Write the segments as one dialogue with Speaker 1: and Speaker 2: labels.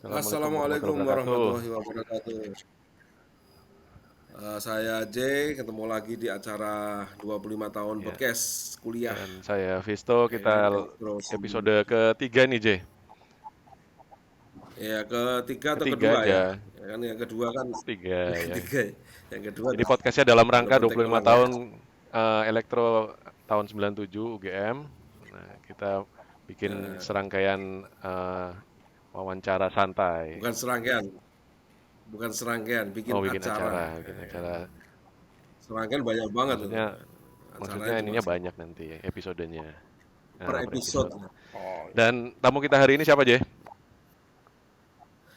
Speaker 1: Assalamualaikum warahmatullahi
Speaker 2: Assalamualaikum
Speaker 1: wabarakatuh.
Speaker 2: warahmatullahi wabarakatuh. Saya J, ketemu lagi di acara 25 tahun
Speaker 1: Ya,
Speaker 2: podcast kuliah.
Speaker 1: dan saya Visto,
Speaker 2: Ya kan,
Speaker 1: kita
Speaker 2: Elektro
Speaker 1: episode
Speaker 2: 9.
Speaker 1: ketiga nih, J.
Speaker 2: Ya, ketiga atau
Speaker 1: Ketiga
Speaker 2: kedua ya?
Speaker 1: aja,
Speaker 2: Ya kan yang kedua kan
Speaker 1: ketiga ya.
Speaker 2: ketiga. Yang kedua
Speaker 1: Ini podcastnya dalam
Speaker 2: udah
Speaker 1: rangka
Speaker 2: kontak
Speaker 1: 25
Speaker 2: ulang ya.
Speaker 1: tahun Elektro tahun 97 UGM. Nah, kita bikin
Speaker 2: Nah,
Speaker 1: serangkaian wawancara santai.
Speaker 2: bukan serangkaian, bukan serangkaian, bikin
Speaker 1: Oh,
Speaker 2: acara.
Speaker 1: bikin acara.
Speaker 2: Serangkaian banyak banget itu.
Speaker 1: Maksudnya
Speaker 2: Acaranya
Speaker 1: maksudnya
Speaker 2: cuma
Speaker 1: ininya banyak nanti episodenya.
Speaker 2: per
Speaker 1: Per
Speaker 2: episode.
Speaker 1: episode.
Speaker 2: Oh.
Speaker 1: Dan tamu kita hari ini siapa, J?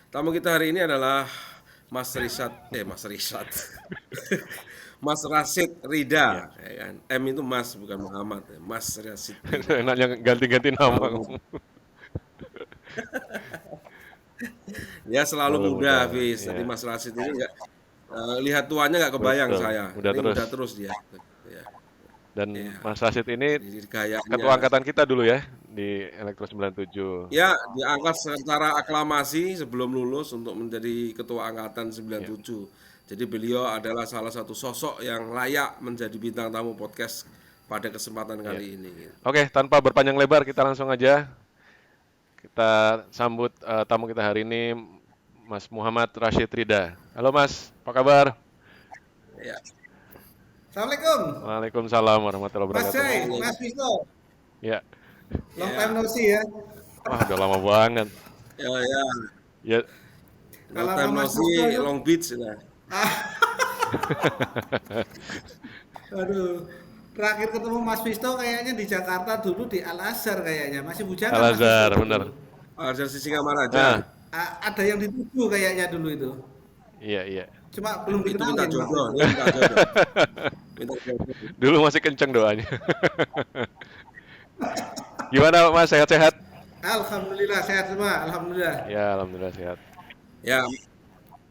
Speaker 2: Tamu kita hari ini adalah Mas Risat. Mas Rasid
Speaker 1: Ya.
Speaker 2: Rida, ya kan? M itu Mas bukan Muhammad, ya. Mas Rasid Rida.
Speaker 1: Enaknya ganti-ganti nama.
Speaker 2: Selalu ya selalu
Speaker 1: Selalu
Speaker 2: muda,
Speaker 1: muda,
Speaker 2: Hafiz. Tadi
Speaker 1: ya.
Speaker 2: Mas Rasid ini nggak lihat tuanya nggak kebayang
Speaker 1: Betul,
Speaker 2: saya.
Speaker 1: udah
Speaker 2: Ini
Speaker 1: terus.
Speaker 2: muda terus dia. Ya,
Speaker 1: Dan
Speaker 2: ya.
Speaker 1: Mas Rashid ini
Speaker 2: Jadi gayanya
Speaker 1: ketua angkatan kita dulu ya di Elektro 97.
Speaker 2: ya diangkat secara aklamasi sebelum lulus untuk menjadi ketua angkatan
Speaker 1: Ya.
Speaker 2: 97. Jadi beliau adalah salah satu sosok yang layak menjadi bintang tamu podcast pada kesempatan
Speaker 1: Ya.
Speaker 2: kali ini.
Speaker 1: Oke, tanpa berpanjang lebar kita langsung aja kita sambut tamu kita hari ini Mas Muhammad Rashid Rida. Halo Mas, apa kabar?
Speaker 2: Ya.
Speaker 3: Assalamualaikum,
Speaker 1: Waalaikumsalam warahmatullahi
Speaker 3: Mas
Speaker 1: wabarakatuh.
Speaker 3: Jai, Mas Visto.
Speaker 1: Ya,
Speaker 3: Long
Speaker 2: Ya,
Speaker 3: time no see ya.
Speaker 1: wah udah lama banget.
Speaker 2: ya, ya.
Speaker 1: Ya,
Speaker 2: No
Speaker 3: Kalau
Speaker 2: time
Speaker 3: sama
Speaker 2: no
Speaker 3: Mas Visto
Speaker 2: see,
Speaker 3: itu,
Speaker 2: Long Beach lah.
Speaker 3: aduh, terakhir ketemu Mas Visto kayaknya di Jakarta dulu di Al Azhar kayaknya. Masih bujangan
Speaker 1: Al
Speaker 3: Mas Visto
Speaker 1: Azhar,
Speaker 3: itu
Speaker 1: bener.
Speaker 3: dulu.
Speaker 2: Arja Sisingamaraja.
Speaker 1: Nah,
Speaker 3: Ada yang dituju kayaknya dulu itu.
Speaker 1: iya iya.
Speaker 3: Cuma belum
Speaker 2: Itu minta
Speaker 3: dikenalin waktu
Speaker 2: jodoh,
Speaker 3: itu.
Speaker 2: dia minta jodoh. Minta jodoh.
Speaker 1: Dulu masih kenceng doanya. Gimana Mas, sehat-sehat?
Speaker 3: Alhamdulillah sehat semua, alhamdulillah.
Speaker 1: Ya, alhamdulillah sehat.
Speaker 2: Ya,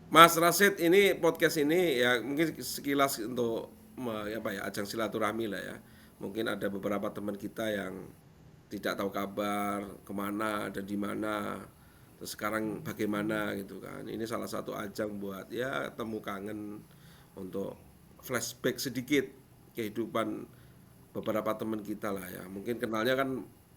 Speaker 2: Mas Rasid ini podcast ini ya mungkin sekilas untuk apa ya ajang silaturahmi lah ya. Mungkin ada beberapa teman kita yang tidak tahu kabar kemana dan di mana. Terus sekarang bagaimana gitu kan. Ini salah satu ajang buat ya temu kangen untuk flashback sedikit kehidupan beberapa teman kita lah ya. Mungkin kenalnya kan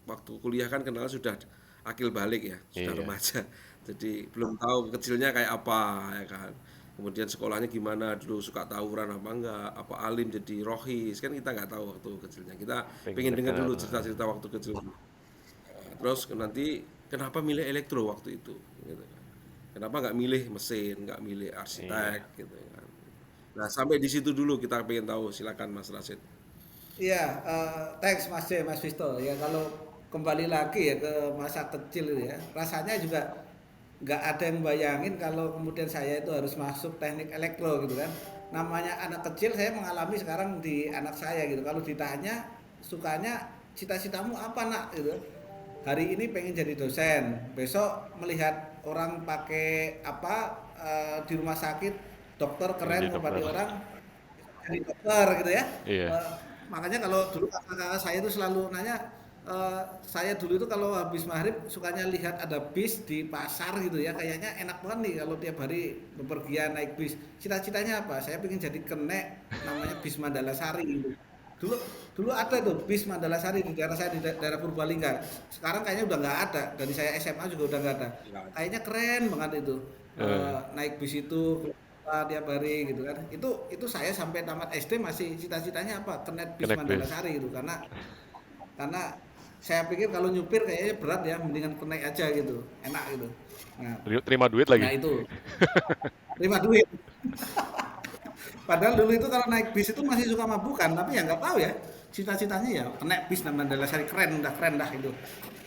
Speaker 2: waktu kuliah kan kenal sudah akil balik ya, sudah
Speaker 1: Iya.
Speaker 2: remaja. Jadi belum tahu kecilnya kayak apa ya kan. Kemudian sekolahnya gimana dulu, suka tawuran apa enggak, apa alim jadi rohis kan kita nggak tahu waktu kecilnya. Kita
Speaker 1: Pengen
Speaker 2: pengen dengar dulu
Speaker 1: dekat.
Speaker 2: cerita-cerita waktu kecil. Terus nanti kenapa milih elektro waktu itu gitu kan. Kenapa nggak milih mesin, nggak milih
Speaker 1: Iya.
Speaker 2: arsitek gitu kan. Nah, sampai di situ dulu kita pengen tahu, silakan Mas Rasid.
Speaker 3: Iya, thanks Mas Jai, Mas Visto. Ya kalau kembali lagi ya ke masa kecil itu ya, rasanya juga nggak ada yang bayangin kalau kemudian saya itu harus masuk teknik elektro gitu kan. Namanya anak kecil saya mengalami sekarang di anak saya gitu. Kalau ditanya sukanya cita-citamu apa nak gitu. Hari ini pengen jadi dosen, besok melihat orang pakai apa di rumah sakit dokter
Speaker 1: Pengen
Speaker 3: keren
Speaker 1: jadi
Speaker 3: ngobati
Speaker 1: dokter.
Speaker 3: orang jadi dokter gitu ya.
Speaker 1: Iya.
Speaker 3: Eh, Makanya kalau dulu kakak-kakak saya itu selalu nanya, saya dulu itu kalau habis maghrib sukanya lihat ada bis di pasar gitu ya, kayaknya enak banget nih kalau tiap hari bepergian naik bis. Cita-citanya apa? Saya pengen jadi kenek namanya bis Mandala Sari gitu. Dulu dulu ada tuh bis Mandala Sari di daerah saya di daerah Purbalingga. Sekarang kayaknya udah nggak ada. Dari saya SMA juga udah nggak ada. Kayaknya keren banget itu.
Speaker 1: Eh,
Speaker 3: Naik bis itu tiap hari gitu kan. Itu saya sampai tamat SD masih cita-citanya apa? Kenet bis
Speaker 1: Connect
Speaker 3: Mandala
Speaker 1: base.
Speaker 3: Sari gitu karena saya pikir kalau nyupir kayaknya berat ya, mendingan kenek aja gitu. Enak gitu. Nah,
Speaker 1: Terima duit
Speaker 3: nah
Speaker 1: lagi.
Speaker 3: itu terima duit. Padahal dulu itu kalau naik bis itu masih suka mabukan, tapi ya nggak tahu ya. Cita-citanya ya kenek bis Mandala Sari keren dah itu.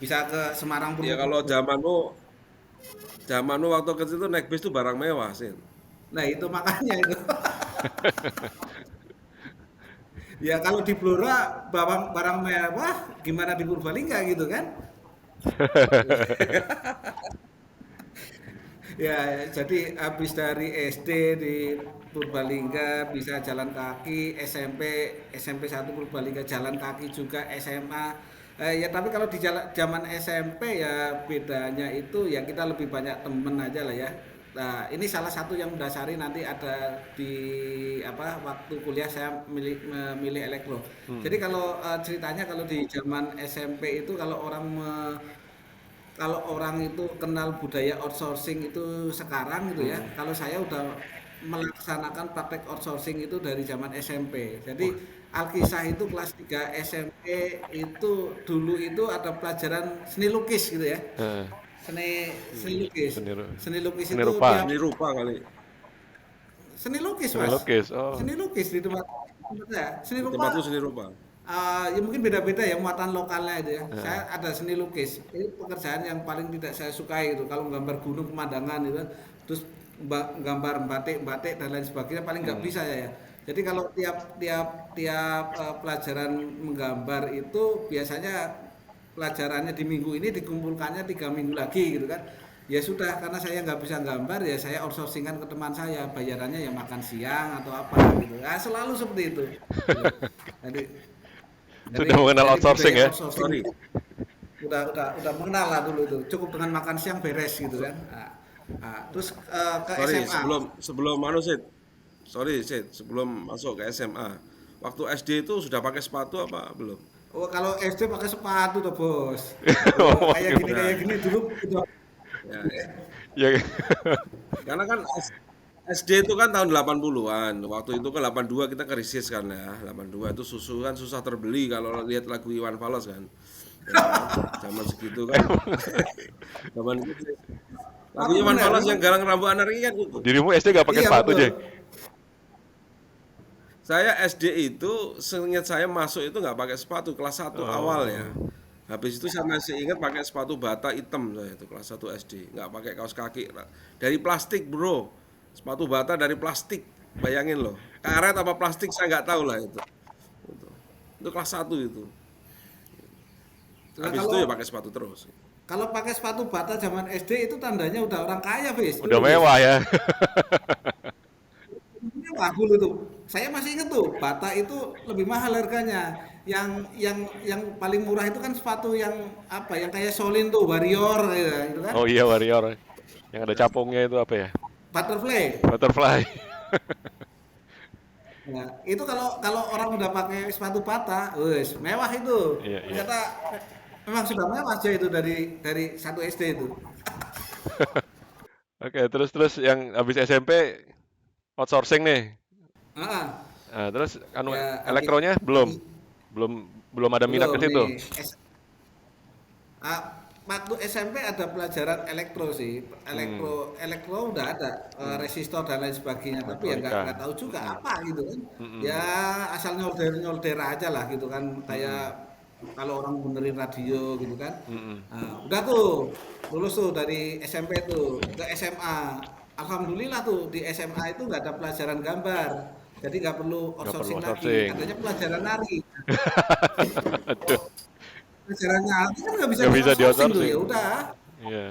Speaker 3: Bisa ke Semarang
Speaker 2: Ya
Speaker 3: pun.
Speaker 2: kalau zamanmu waktu kecil tuh naik bis tuh barang mewah sih.
Speaker 3: Nah, itu makanya itu. Ya kalau di Blora barang mewah gimana di Purbalingga gitu kan? Ya jadi habis dari SD di Purbalingga bisa jalan kaki, SMP 1 Purbalingga jalan kaki juga, SMA Ya tapi kalau di zaman SMP ya bedanya itu ya kita lebih banyak temen aja lah ya. Nah, ini salah satu yang mendasari nanti ada di apa waktu kuliah saya memilih elektro. Jadi kalau ceritanya kalau di zaman SMP itu kalau orang itu kenal budaya outsourcing itu sekarang gitu ya. Kalau saya udah melaksanakan praktek outsourcing itu dari zaman SMP. Jadi Alkisah itu kelas 3 SMP itu dulu itu ada pelajaran seni lukis gitu ya.
Speaker 1: Heeh.
Speaker 3: Seni lukis.
Speaker 1: Seni,
Speaker 3: Seni lukis
Speaker 1: seni
Speaker 3: itu
Speaker 1: rupa.
Speaker 3: tiap
Speaker 2: Seni rupa kali.
Speaker 3: seni lukis,
Speaker 1: Seni
Speaker 3: Mas.
Speaker 1: lukis. Oh.
Speaker 3: Seni lukis di tempat saya. Seni
Speaker 2: Di
Speaker 3: rupa
Speaker 2: tempatku seni rupa.
Speaker 3: ya mungkin beda-beda ya muatan lokalnya itu ya.
Speaker 1: Heeh.
Speaker 3: Saya ada seni lukis. Ini pekerjaan yang paling tidak saya sukai itu. Kalau gambar gunung pemandangan itu, terus gambar batik-batik dan lain sebagainya paling nggak bisa ya. Jadi kalau tiap pelajaran menggambar itu biasanya pelajarannya di minggu ini dikumpulkannya 3 minggu lagi gitu kan. Ya sudah karena saya nggak bisa gambar ya saya outsourcingkan ke teman saya bayarannya ya makan siang atau apa gitu. Nah, selalu seperti itu. Gitu. Jadi
Speaker 1: Sudah mengenal outsourcing
Speaker 3: budaya
Speaker 1: ya?
Speaker 3: outsourcing
Speaker 2: Sorry.
Speaker 3: itu udah mengenal lah dulu itu. Cukup dengan makan siang beres gitu kan. Terus ke
Speaker 2: Sorry,
Speaker 3: SMA.
Speaker 2: sebelum Sid. Sorry, Sid, sebelum masuk ke SMA. Waktu SD itu sudah pakai sepatu apa belum?
Speaker 3: Oh kalau SD pakai sepatu tuh bos.
Speaker 1: Oh,
Speaker 3: Kayak
Speaker 2: gimana?
Speaker 3: gini dulu udah
Speaker 2: Ya,
Speaker 1: Ya.
Speaker 2: karena kan SD itu kan tahun 80-an. Waktu itu kan 82 kita krisis kan ya. 82 itu susu kan susah terbeli kalau lihat lagu Iwan Fals kan. Ya, zaman segitu kan. Zaman itu. Lagu
Speaker 3: tapi
Speaker 2: Iwan
Speaker 3: benar
Speaker 2: Fals
Speaker 3: memang.
Speaker 2: yang Galang Rambu Anarki kan itu.
Speaker 1: Dirimu SD gak pakai
Speaker 3: Iya
Speaker 1: sepatu,
Speaker 3: betul.
Speaker 1: Jeng?
Speaker 2: Saya SD itu seingat saya masuk itu nggak pakai sepatu kelas 1 awal ya. Habis itu saya masih ingat pakai sepatu bata hitam saya itu kelas 1 SD, nggak pakai kaos kaki. Dari plastik, Bro. Sepatu bata dari plastik. Bayangin loh. Karet apa plastik saya nggak tahu lah itu. Itu kelas 1 itu.
Speaker 3: Nah,
Speaker 2: Habis itu
Speaker 3: kalau
Speaker 2: ya pakai sepatu terus.
Speaker 3: kalau pakai sepatu bata zaman SD itu tandanya udah orang kaya, Fis.
Speaker 1: Udah
Speaker 3: Dulu, Fis.
Speaker 1: mewah ya.
Speaker 3: Mewah dulu tuh. Saya masih inget tuh, bata itu lebih mahal harganya. Yang paling murah itu kan sepatu yang apa? Yang kayak Solin tuh, Warrior gitu kan.
Speaker 1: Oh iya, Warrior. Yang ada capungnya itu apa ya?
Speaker 3: Butterfly.
Speaker 1: Butterfly.
Speaker 3: Nah, itu kalau kalau orang udah pakai sepatu bata, wes mewah itu.
Speaker 1: Iya, iya.
Speaker 3: Ternyata memang sudah mewah aja itu dari 1 SD itu.
Speaker 1: Oke, terus yang habis SMP outsourcing nih.
Speaker 3: Ah,
Speaker 1: Nah, terus anu
Speaker 3: ya
Speaker 1: elektronya belum. Belum ada minat ke
Speaker 3: belum
Speaker 1: situ.
Speaker 3: nih. Waktu SMP ada pelajaran elektro sih, elektro udah ada resistor dan lain sebagainya, tapi ya
Speaker 1: Elektronika.
Speaker 3: nggak tahu juga apa gitu kan. Ya asal nyolder nyolder aja lah gitu kan, kayak kalau orang benerin radio gitu kan. Nah, udah tuh lulus tuh dari SMP tuh ke SMA. Alhamdulillah tuh di SMA itu nggak ada pelajaran gambar, jadi nggak perlu
Speaker 1: Nggak perlu
Speaker 3: outsourcing lagi,
Speaker 1: outsourcing.
Speaker 3: adanya pelajaran nari.
Speaker 1: Aduh,
Speaker 3: Pelajaran nari kan nggak bisa
Speaker 1: nggak
Speaker 3: di
Speaker 1: bisa di
Speaker 3: outsourcing tuh
Speaker 1: outsourcing.
Speaker 3: ya udah.
Speaker 1: Iya,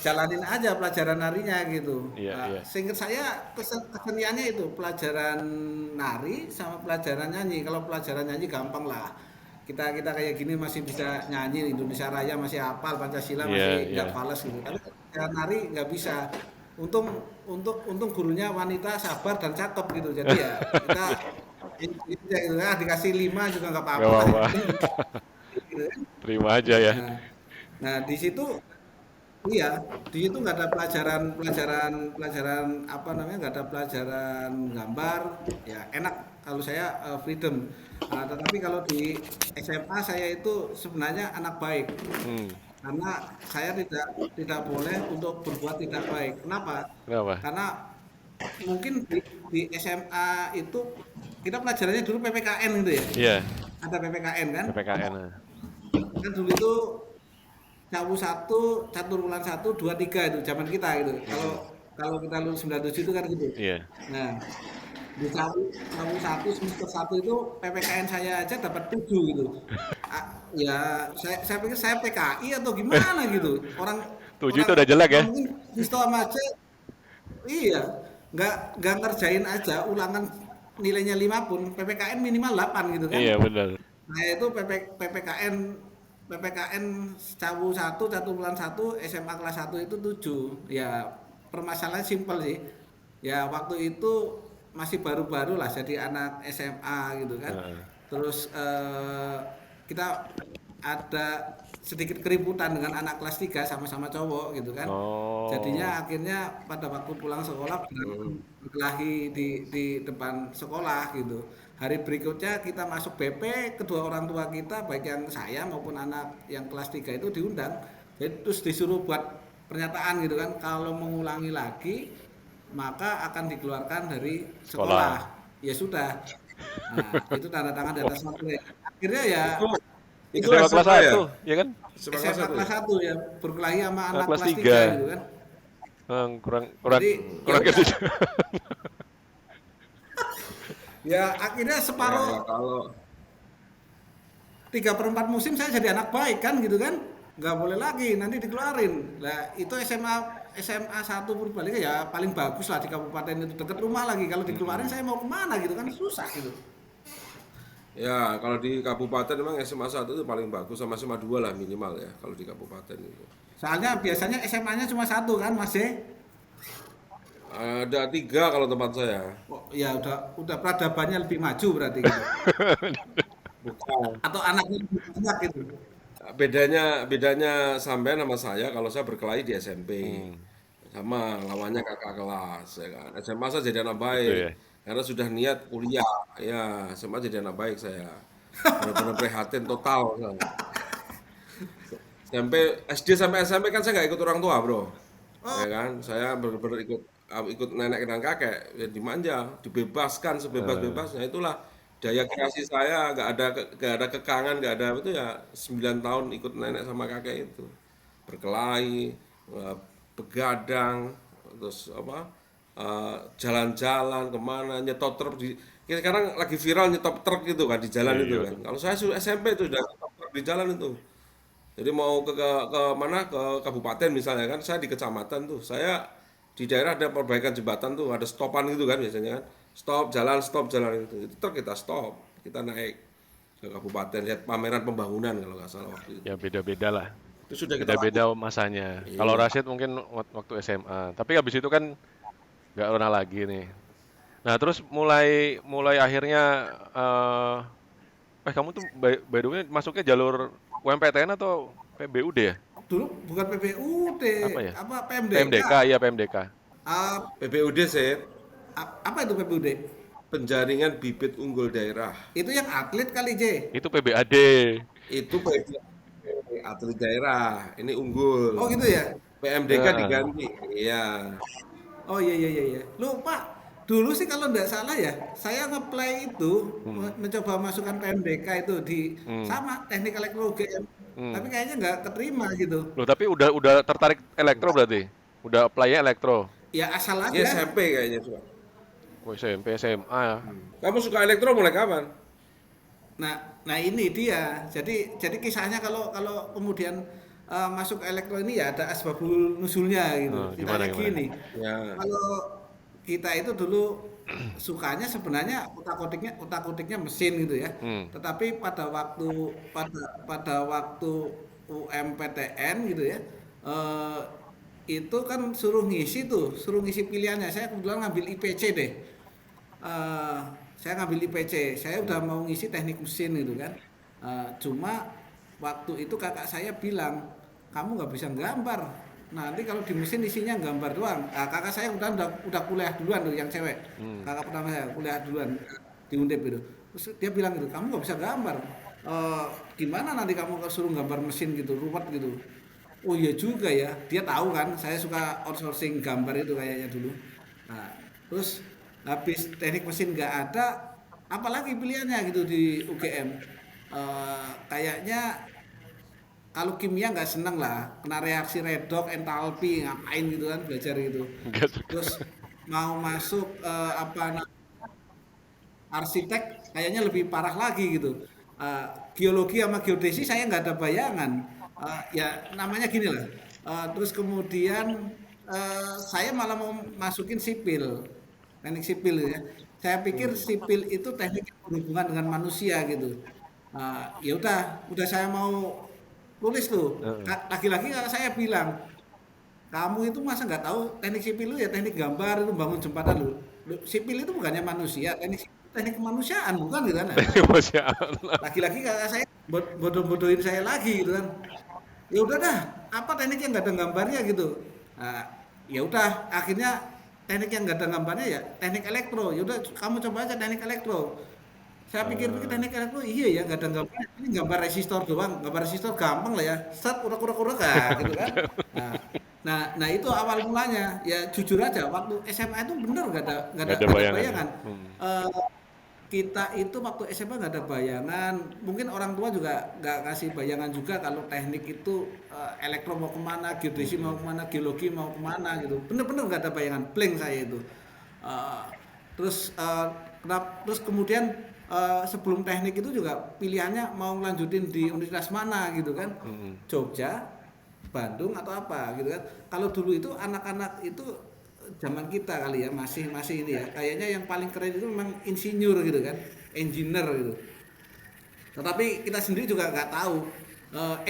Speaker 3: Jalanin aja pelajaran narinya gitu.
Speaker 1: iya, iya.
Speaker 3: Seingat saya keseniannya itu pelajaran nari sama pelajaran nyanyi. Kalau pelajaran nyanyi gampang lah. Kita kayak gini masih bisa nyanyi Indonesia Raya masih hafal Pancasila
Speaker 1: Iya,
Speaker 3: masih
Speaker 1: iya.
Speaker 3: nggak fales gitu. Tapi pelajaran nari nggak bisa. Untung gurunya wanita sabar dan cakep gitu. Jadi ya kita gitu, dikasih 5 juga nggak
Speaker 1: Nggak
Speaker 3: apa-apa lah.
Speaker 1: apa-apa.
Speaker 3: Gitu kan.
Speaker 1: Terima aja ya.
Speaker 3: Nah, nah di situ iya, di situ nggak ada pelajaran apa namanya nggak ada pelajaran gambar, ya enak kalau saya freedom. Tetapi kalau di SMA saya itu sebenarnya anak baik
Speaker 1: Hmm,
Speaker 3: karena saya tidak boleh untuk berbuat tidak baik. Kenapa?
Speaker 1: kenapa?
Speaker 3: Karena mungkin di SMA itu kita pelajarannya dulu PPKN gitu ya,
Speaker 1: Iya,
Speaker 3: ada PPKN kan?
Speaker 1: PPKN. Nah.
Speaker 3: Kan dulu itu Cawu 1, catur bulan 1, 2, 3 itu zaman kita gitu. Kalau kita lulus 97 itu kan gitu.
Speaker 1: Iya.
Speaker 3: Nah, di Cawu 1 semester 1 itu PPKN saya aja dapat 7 gitu. Ya saya pikir saya PKI atau gimana gitu. Orang
Speaker 1: 7 itu udah jelek ya?
Speaker 3: mungkin Visto sama aja iya, nggak ngerjain aja ulangan nilainya 5 pun PPKN minimal 8 gitu kan.
Speaker 1: Iya, benar.
Speaker 3: Saya itu PPKN Cawu 1, Caturulan 1, SMA kelas 1 itu 7. Ya, permasalahan simpel sih. Ya, waktu itu masih baru-baru lah jadi anak SMA gitu kan.
Speaker 1: Heeh.
Speaker 3: Terus kita ada sedikit keributan dengan anak kelas 3 sama-sama cowok gitu kan.
Speaker 1: Oh,
Speaker 3: Jadinya akhirnya pada waktu pulang sekolah
Speaker 2: Hmm.
Speaker 3: berkelahi di depan sekolah gitu. Hari berikutnya kita masuk BP, kedua orang tua kita baik yang saya maupun anak yang kelas 3 itu diundang. Jadi terus disuruh buat pernyataan gitu kan, kalau mengulangi lagi maka akan dikeluarkan dari sekolah.
Speaker 1: sekolah.
Speaker 3: Ya sudah. Nah, itu tanda tangan di
Speaker 1: Wah,
Speaker 3: atas materai. Akhirnya ya
Speaker 2: Itu itu
Speaker 1: SMA kelas
Speaker 2: SMA ya?
Speaker 1: 1, ya kan?
Speaker 2: SMA kelas
Speaker 3: SMA
Speaker 2: 1 ya?
Speaker 3: kelas 1 ya berkelahi sama anak
Speaker 1: Kelas
Speaker 3: kelas 3
Speaker 1: 3.
Speaker 3: gitu kan.
Speaker 1: Kurang kurang
Speaker 3: Jadi ya
Speaker 1: kurang
Speaker 3: udah,
Speaker 1: gitu.
Speaker 3: ya akhirnya
Speaker 2: Ya
Speaker 3: separuh
Speaker 2: kalau
Speaker 3: 3/4 musim saya jadi anak baik kan gitu kan, nggak boleh lagi nanti dikeluarin. Nah itu SMA 1 Purbalingga ya paling bagus lah di kabupaten itu, deket rumah lagi. Kalau dikeluarin saya mau kemana gitu kan, susah gitu.
Speaker 2: ya kalau di kabupaten memang SMA 1 itu paling bagus, sama SMA 2 lah minimal ya kalau di kabupaten itu.
Speaker 3: Soalnya biasanya SMA-nya cuma satu kan Mas C.
Speaker 2: Ada 3 kalau tempat saya.
Speaker 3: Oh, ya udah peradabannya lebih maju berarti gitu.
Speaker 2: Bukan.
Speaker 3: Atau anaknya lebih banyak gitu.
Speaker 2: Bedanya bedanya sampean sama saya, kalau saya berkelahi di SMP.
Speaker 1: Hmm,
Speaker 2: Sama lawannya kakak kelas ya kan. SMA saya jadi anak
Speaker 1: gitu
Speaker 2: baik
Speaker 1: ya.
Speaker 2: karena sudah niat kuliah. Ya, SMA jadi anak baik saya. Benar-benar prihatin total saya. SMP, SD sampai SMP kan saya nggak ikut orang tua, Bro.
Speaker 3: Oh,
Speaker 2: Ya kan? Saya benar-benar ikut nenek dan kakek, ya dimanja, dibebaskan
Speaker 1: Eh,
Speaker 2: sebebas-bebasnya. Itulah daya kreasi saya, nggak ada kekangan, nggak ada itu ya 9 tahun ikut nenek sama kakek itu. Berkelahi, begadang, terus apa? Jalan-jalan kemana, nyetop truk sekarang lagi viral nyetop truk gitu kan di jalan itu
Speaker 1: iya
Speaker 2: kan.
Speaker 1: tuh.
Speaker 2: Kalau saya SMP itu udah nyetop truk di jalan itu. Jadi mau ke mana, ke kabupaten misalnya kan, saya di kecamatan tuh, saya di daerah ada perbaikan jembatan tuh, ada stopan gitu kan biasanya kan, stop jalan itu truk kita stop, kita naik ke kabupaten lihat pameran pembangunan kalau nggak salah waktu itu.
Speaker 1: Ya beda-beda lah.
Speaker 2: Itu sudah kita
Speaker 1: Beda-beda
Speaker 2: lakukan.
Speaker 1: masanya. Kalau
Speaker 2: Iya.
Speaker 1: Rashid mungkin waktu SMA. Tapi habis itu kan nggak pernah lagi nih. Nah, terus mulai mulai akhirnya kamu tuh by the way masuknya jalur UMPTN atau PBUD ya?
Speaker 3: dulu bukan PBUD,
Speaker 1: Apa ya?
Speaker 3: apa PMDK.
Speaker 1: PMDK, iya PMDK.
Speaker 3: Ah,
Speaker 2: PBUD sih,
Speaker 3: apa itu PBUD?
Speaker 2: penjaringan bibit unggul daerah.
Speaker 3: Itu yang atlet kali J.
Speaker 1: Itu PBAD.
Speaker 2: Itu atlet daerah, ini unggul.
Speaker 3: Oh gitu ya.
Speaker 2: PMDK
Speaker 1: Heeh.
Speaker 2: diganti. Iya.
Speaker 3: Oh iya iya iya iya. Lupa. Dulu sih kalau nggak salah ya, saya ngeplay itu
Speaker 1: Hmm.
Speaker 3: mencoba masukkan PMDK itu di
Speaker 1: Hmm.
Speaker 3: sama teknik elektro UGM. Tapi
Speaker 1: Hmm.
Speaker 3: kayaknya nggak keterima gitu.
Speaker 1: Loh, tapi udah tertarik elektro berarti? Udah apply-nya elektro.
Speaker 3: Ya asal
Speaker 2: Ini
Speaker 3: aja.
Speaker 2: SMP kayaknya coba.
Speaker 1: Oh, SMP, SMA ya.
Speaker 2: Kamu suka elektro mulai kapan?
Speaker 3: Nah, nah ini dia. Jadi kisahnya kalau kalau kemudian masuk elektro ini ya ada asbabul nusulnya gitu.
Speaker 1: Gimana
Speaker 3: Ceritanya
Speaker 1: gimana?
Speaker 3: gini.
Speaker 2: Ya.
Speaker 3: Kalau kita itu dulu sukanya sebenarnya utak-atiknya mesin gitu ya.
Speaker 1: Hmm.
Speaker 3: Tetapi pada waktu UMPTN gitu ya. eh, itu kan suruh ngisi pilihannya. Saya kebetulan ngambil IPC deh. eh, saya ngambil IPC, saya udah mau ngisi teknik mesin gitu kan. Cuma waktu itu kakak saya bilang, kamu nggak bisa gambar. Nanti kalau di mesin isinya gambar doang. Kakak saya udah kuliah duluan tuh yang cewek.
Speaker 1: Hmm.
Speaker 3: Kakak pertama saya kuliah duluan di Undip itu. Terus dia bilang gitu, kamu nggak bisa gambar. Eh, Gimana nanti kamu suruh gambar mesin gitu, ruwet gitu. Oh iya juga ya, dia tahu kan saya suka outsourcing gambar itu kayaknya dulu. Nah, terus habis teknik mesin nggak ada, apalagi pilihannya gitu di UGM. Kayaknya kalau kimia nggak seneng lah, kena reaksi redox, entalpi, ngapain gitu kan belajar gitu.
Speaker 1: Enggak suka.
Speaker 3: Terus mau masuk arsitek kayaknya lebih parah lagi gitu. Geologi sama geodesi saya nggak ada bayangan. Ya namanya gini lah. Terus kemudian saya malah mau masukin sipil, teknik sipil ya. Saya pikir sipil itu teknik yang berhubungan dengan manusia gitu. Ya udah saya mau tulis tuh.
Speaker 1: Heeh.
Speaker 3: Lagi-lagi kalau saya bilang, kamu itu masa nggak tahu teknik sipil itu ya teknik gambar itu bangun jembatan lu. Sipil itu bukannya manusia, teknik sipil itu teknik kemanusiaan bukan gitu kan?
Speaker 1: Kemanusiaan.
Speaker 3: Lagi-lagi kakak saya bodoh-bodohin saya lagi gitu kan. Ya udah dah, apa teknik yang nggak ada gambarnya gitu. Nah, ya udah akhirnya teknik yang nggak ada gambarnya ya teknik elektro. Ya udah kamu coba aja teknik elektro. Saya pikir-pikir teknik elektro iya ya nggak ada gambarnya. Ini gambar resistor doang, gambar resistor gampang lah ya. Set urak-urak gitu kan. Nah, nah itu awal mulanya. Ya jujur aja waktu SMA itu bener
Speaker 1: Nggak ada
Speaker 3: nggak ada
Speaker 1: bayangan ya.
Speaker 3: bayangan. Eh, kita itu waktu SMA nggak ada bayangan, mungkin orang tua juga nggak ngasih bayangan juga kalau teknik itu elektro mau kemana, geodesi mau kemana, geologi mau kemana gitu. Bener-bener nggak ada bayangan, blank saya itu. Eh, terus kemudian sebelum teknik itu juga pilihannya mau lanjutin di universitas mana gitu kan,
Speaker 1: Mm-mm.
Speaker 3: Jogja, Bandung atau apa gitu kan. Kalau dulu itu anak-anak itu zaman kita kali ya masih masih ini ya kayaknya yang paling keren itu memang insinyur gitu kan, engineer gitu. Tetapi kita sendiri juga nggak tahu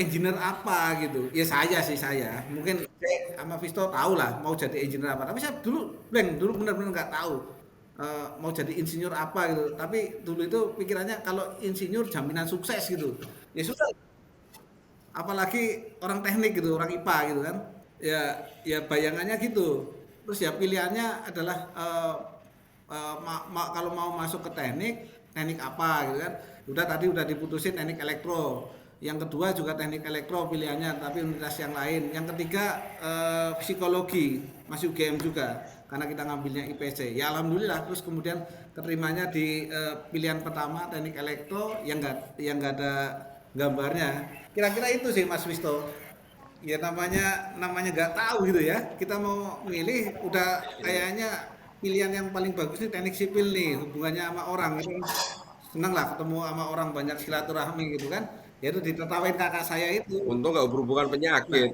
Speaker 3: engineer apa gitu. Ya saya sih saya mungkin saya sama Visto tahu lah mau jadi engineer apa, tapi saya dulu blank, dulu benar-benar nggak tahu mau jadi insinyur apa gitu. Tapi dulu itu pikirannya kalau insinyur jaminan sukses gitu. Ya sudah, apalagi orang teknik gitu, orang IPA gitu kan. Ya bayangannya gitu. Terus ya pilihannya adalah kalau mau masuk ke teknik apa gitu kan. Udah diputusin teknik elektro. Yang kedua juga teknik elektro pilihannya, tapi universitas yang lain. Yang ketiga psikologi, masih UGM juga karena kita ngambilnya IPC. Ya alhamdulillah, terus kemudian keterimanya di pilihan pertama teknik elektro yang nggak ada gambarnya. Kira-kira itu sih Mas Wisto. Ya namanya nggak tahu gitu ya. Kita mau milih udah kayaknya pilihan yang paling bagus nih teknik sipil nih, hubungannya sama orang gitu. Seneng lah ketemu sama orang, banyak silaturahmi gitu kan. Ya itu ditertawain kakak saya itu.
Speaker 2: Untung nggak berhubungan
Speaker 3: Nah,
Speaker 2: penyakit.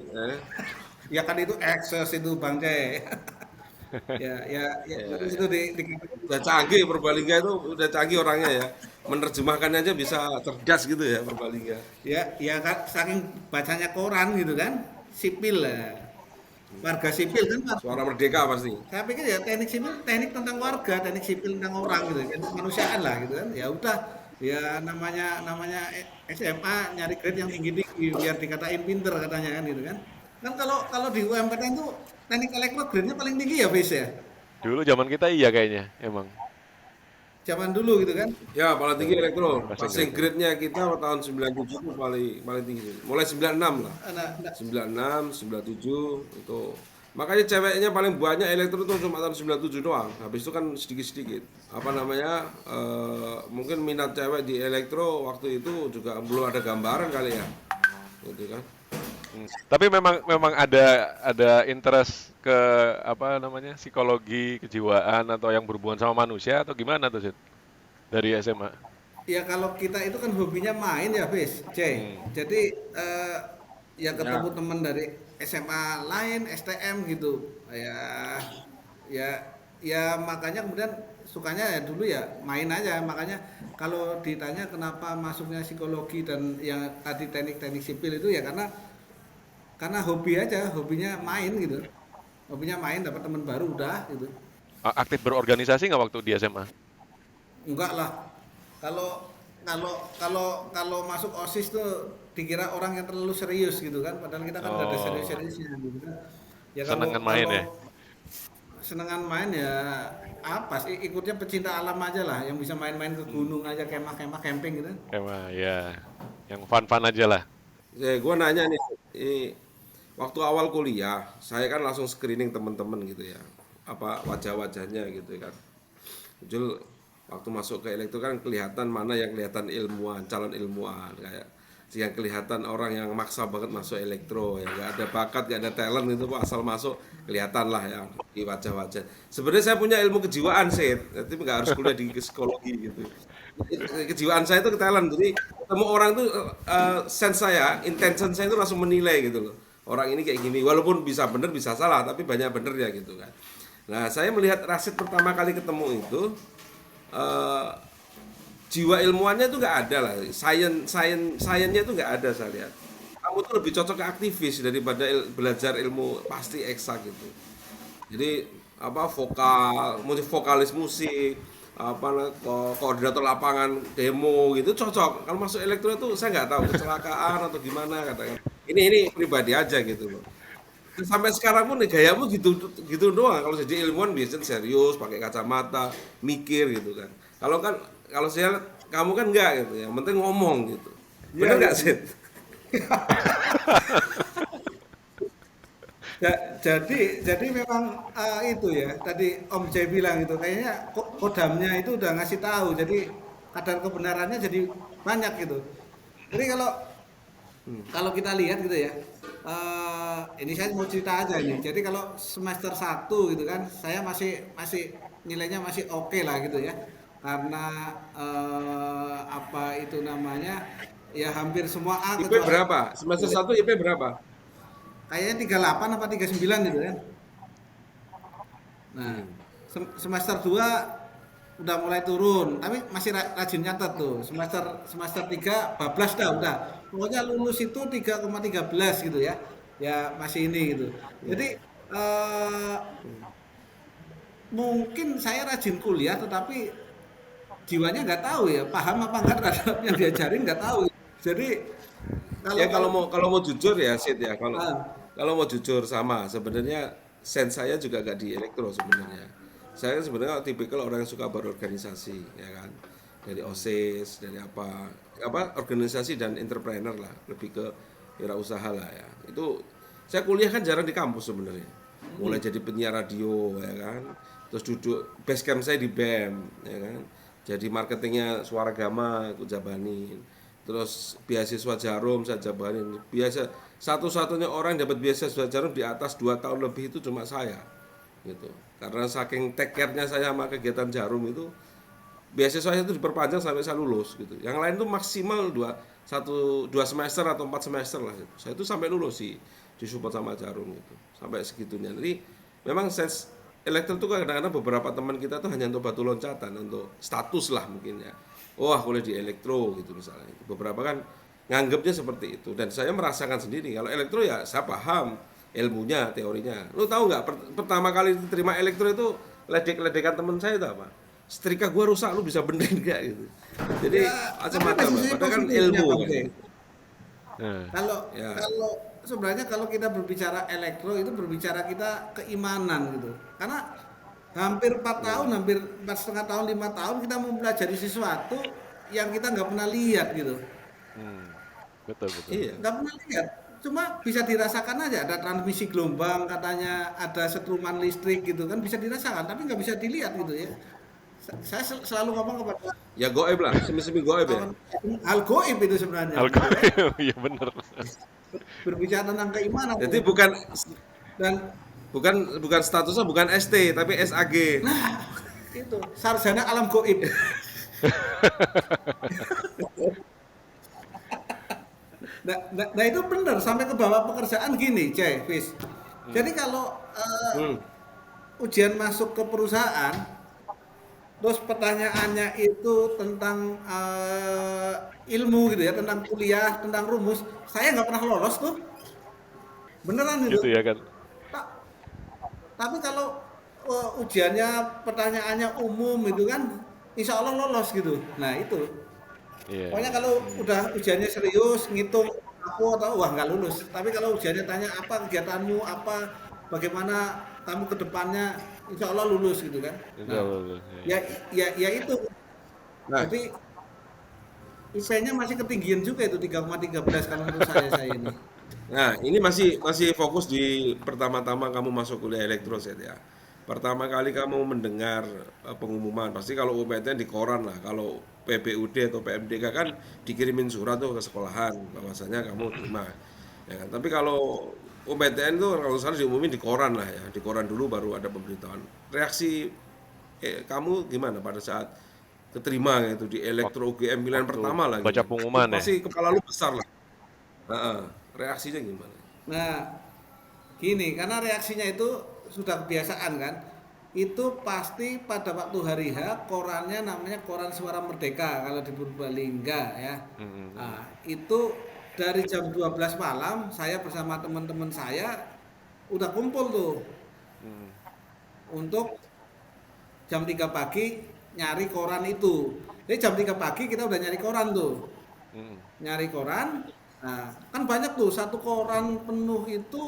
Speaker 3: ya kan itu ekses itu Bang Jai. Ya
Speaker 2: Ya,
Speaker 3: terus
Speaker 2: ya.
Speaker 3: itu
Speaker 2: Udah canggih Purbalingga itu, udah canggih orangnya ya. Menerjemahkannya aja bisa cerdas gitu ya Purbalingga.
Speaker 3: ya kan saking bacanya koran gitu kan. Sipil lah. Warga sipil kan.
Speaker 2: Suara Merdeka pasti.
Speaker 3: Saya pikir ya teknik sipil teknik tentang warga, teknik sipil tentang orang gitu kan, kemanusiaan lah gitu kan. Ya udah, ya namanya SMA nyari grade yang tinggi-tinggi biar dikatain pinter katanya kan gitu kan. Kan kalau kalau di UMPTN itu teknik elektro grade-nya paling tinggi ya Fis ya.
Speaker 1: Dulu zaman kita iya kayaknya, emang.
Speaker 3: Zaman dulu gitu kan.
Speaker 2: Ya, paling tinggi elektro.
Speaker 1: Passing
Speaker 2: Passing
Speaker 1: grade.
Speaker 2: grade-nya kita tahun 97 itu paling paling tinggi. Mulai 96 lah.
Speaker 3: Nah,
Speaker 2: 96, 97 itu. Makanya ceweknya paling banyak elektro itu cuma tahun 97 doang. Habis itu kan sedikit-sedikit. Apa namanya? Mungkin minat cewek di elektro waktu itu juga belum ada gambaran kali ya. Gitu kan.
Speaker 1: Tapi memang memang ada interest ke apa namanya psikologi kejiwaan atau yang berhubungan sama manusia atau gimana tuh Sid? Dari SMA.
Speaker 3: ya kalau kita itu kan hobinya main ya Fis, C.
Speaker 1: Hmm.
Speaker 3: Jadi ya ketemu
Speaker 2: Ya,
Speaker 3: temen dari SMA lain, STM gitu. Ya ya makanya kemudian sukanya ya dulu ya main aja. Makanya kalau ditanya kenapa masuknya psikologi dan yang tadi teknik-teknik sipil itu ya karena hobi aja, hobinya main gitu. Hobinya main dapat teman baru udah gitu.
Speaker 1: Aktif berorganisasi nggak waktu di SMA?
Speaker 3: Enggak lah. Kalau kalau masuk OSIS tuh dikira orang yang terlalu serius gitu kan, padahal kita kan nggak ada
Speaker 1: Oh,
Speaker 3: serius-seriusnya gitu kan. Ya kalau
Speaker 1: senengan main ya?
Speaker 3: kalau senengan main ya apa sih, ikutnya pecinta alam aja lah, yang bisa main-main ke gunung aja, kemah-kemah camping gitu.
Speaker 1: Emang ya, yang fun-fun aja lah.
Speaker 2: gue nanya nih, waktu awal kuliah, saya kan langsung screening teman-teman gitu ya, apa wajah-wajahnya gitu kan. Muncul waktu masuk ke elektro kan kelihatan mana yang kelihatan ilmuwan, calon ilmuwan kayak yang kelihatan orang yang maksa banget masuk elektro ya nggak ada bakat nggak ada talent itu Pak, asal masuk kelihatan lah ya di wajah-wajah. Sebenarnya saya punya ilmu kejiwaan sih, tapi nggak harus kuliah di psikologi gitu. Kejiwaan saya itu ke talent, jadi ketemu orang tuh sense saya, intention saya itu langsung menilai gitu loh. Orang ini kayak gini, walaupun bisa bener bisa salah, tapi banyak bener ya gitu kan. Nah, saya melihat Rasid pertama kali ketemu itu eh, jiwa ilmuannya itu nggak ada lah, sainsnya itu nggak ada saya lihat. Kamu tuh lebih cocok ke aktivis daripada belajar ilmu pasti eksak gitu. Jadi apa vokalis musik, koordinator lapangan demo gitu cocok. Kalau masuk elektro itu saya nggak tahu kecelakaan atau gimana katakan. Ini pribadi aja gitu loh. Sampai sekarang pun gayamu gitu gitu doang. Kalau jadi ilmuwan biasanya serius, pakai kacamata, mikir gitu kan. Kalau saya kamu kan enggak gitu ya. Yang penting ngomong gitu.
Speaker 3: Iya,
Speaker 2: Bener
Speaker 3: iya.
Speaker 2: nggak Sid?
Speaker 3: Jadi memang itu ya tadi Om Jay bilang itu kayaknya kodamnya itu udah ngasih tahu jadi kadar kebenarannya jadi banyak gitu. Jadi kalau kalau kita lihat gitu ya, ini saya mau cerita aja ini. Jadi kalau semester 1 gitu kan, saya masih masih nilainya masih oke lah gitu ya. Karena apa itu namanya? Ya hampir semua A
Speaker 2: IP
Speaker 3: kecuali
Speaker 2: berapa? Semester 1 IP berapa?
Speaker 3: kayaknya 38 apa 39 gitu kan. Nah,
Speaker 2: Hmm.
Speaker 3: semester 2 udah mulai turun, tapi masih rajin nyatet tuh. Semester semester 3 bablas dah udah. Pokoknya lulus itu 3,13 gitu ya. Ya masih ini gitu.
Speaker 2: Ya.
Speaker 3: Jadi mungkin saya rajin kuliah tetapi jiwanya nggak tahu ya, paham apa enggak terhadap yang diajarin nggak tahu. Jadi kalau
Speaker 2: Ya
Speaker 3: kalau
Speaker 2: kalau mau jujur ya Sid ya, kalau
Speaker 3: ah,
Speaker 2: kalau mau jujur sama sebenarnya sense saya juga gak di elektro sebenarnya. Saya sebenarnya tipikal orang yang suka berorganisasi ya kan. Dari OSIS, dari apa organisasi dan entrepreneur lah, lebih ke wirausaha lah ya. Itu saya kuliah kan jarang di kampus sebenarnya. Mulai jadi penyiar radio ya kan. Terus duduk base camp saya di BEM ya kan. Jadi marketingnya Suara Gama ikut jabanin. Terus beasiswa Jarum saya jabanin. Biasa satu-satunya orang yang dapat beasiswa Jarum di atas 2 tahun lebih itu cuma saya. Gitu. Karena saking take care-nya saya sama kegiatan Jarum itu, beasiswa itu diperpanjang sampai saya lulus gitu. Yang lain tuh maksimal dua semester atau 4 semester lah gitu. Saya itu sampai lulus sih disupport sama Jarum gitu. Sampai segitunya. Jadi memang sense elektro itu kadang-kadang beberapa teman kita tuh hanya untuk batu loncatan, untuk status lah mungkin ya. Wah, kuliah di elektro gitu misalnya. Beberapa kan nganggapnya seperti itu dan saya merasakan sendiri kalau elektro ya saya paham ilmunya, teorinya. Lu tahu nggak pertama kali terima elektro itu ledek-ledekan teman saya itu apa? Setrika gua rusak, lu bisa benerin nggak gitu. Jadi
Speaker 3: ya tapi
Speaker 2: macam-macam
Speaker 3: masih
Speaker 2: lah.
Speaker 3: sisi
Speaker 2: Padahal kan
Speaker 3: positifnya
Speaker 2: ilmu
Speaker 3: Bang
Speaker 2: kan.
Speaker 3: Jay.
Speaker 2: Gitu.
Speaker 1: Nah,
Speaker 3: Kalau
Speaker 2: Ya,
Speaker 3: kalau sebenarnya kalau kita berbicara elektro itu berbicara kita keimanan gitu. Karena hampir 4 tahun, hampir 4,5 tahun, 5 tahun kita mempelajari sesuatu yang kita nggak pernah lihat gitu.
Speaker 1: hmm, betul betul.
Speaker 2: iya.
Speaker 3: Nggak pernah lihat. Cuma bisa dirasakan aja ada transmisi gelombang katanya ada setruman listrik gitu kan bisa dirasakan tapi nggak bisa dilihat gitu ya. Saya selalu ngomong kepada
Speaker 2: Ya goib lah, semi-semi goib ya.
Speaker 3: kawan hal goib itu sebenarnya gitu ya.
Speaker 1: Alkohol, iya bener.
Speaker 3: Berbicara tentang keimanan
Speaker 2: Jadi
Speaker 3: gitu.
Speaker 2: bukan
Speaker 3: Dan
Speaker 2: bukan bukan statusnya bukan ST tapi SAG.
Speaker 3: itu sarjana alam goib. Nah, itu benar sampai ke bawah pekerjaan gini, Cey, Fis. Jadi kalau
Speaker 2: Hmm.
Speaker 3: ujian masuk ke perusahaan, terus pertanyaannya itu tentang ilmu gitu ya, tentang kuliah, tentang rumus, saya nggak pernah lolos tuh, beneran itu.
Speaker 1: Gitu ya kan.
Speaker 3: Ta- Tapi kalau ujiannya, pertanyaannya umum itu kan, insya Allah lolos gitu. Nah itu.
Speaker 1: Iya,
Speaker 3: Pokoknya
Speaker 1: iya.
Speaker 3: kalau udah ujiannya serius, ngitung aku atau wah nggak lulus. Tapi kalau ujiannya tanya apa kegiatanmu, apa, bagaimana kamu ke depannya, insya Allah lulus gitu kan.
Speaker 1: Insya
Speaker 3: Nah,
Speaker 1: Allah. Iya.
Speaker 3: ya itu.
Speaker 2: Nah,
Speaker 3: Jadi IP-nya masih ketinggian juga itu 3,13 kalau menurut saya ini.
Speaker 2: nah, ini masih fokus di pertama-tama kamu masuk kuliah elektroset ya. Pertama kali kamu mendengar pengumuman, pasti kalau UPTN di koran lah. Kalau PBUD atau PMDK kan dikirimin surat tuh ke sekolahan bahwasanya kamu terima. Ya kan? Tapi kalau UPTN tuh kalau salah diumumin di koran lah ya. Di koran dulu baru ada pemberitahuan. Reaksi kamu gimana pada saat keterima gitu di elektro UGM pilihan
Speaker 1: Waktu
Speaker 2: pertama lah
Speaker 1: baca
Speaker 2: gitu.
Speaker 1: pengumuman ya.
Speaker 2: Pasti kepala lu besar lah. Heeh. Reaksinya gimana?
Speaker 3: Nah, gini, karena reaksinya itu sudah kebiasaan kan. itu pasti pada waktu hari H korannya namanya Koran Suara Merdeka kalau di Purbalingga ya.
Speaker 1: Hmm.
Speaker 3: Nah, itu dari jam 12 malam saya bersama teman-teman saya udah kumpul tuh
Speaker 1: Hmm.
Speaker 3: untuk jam 3 pagi nyari koran itu. Jadi jam 3 pagi kita udah nyari koran tuh.
Speaker 1: Hmm.
Speaker 3: Nyari koran, nah kan banyak tuh satu koran penuh itu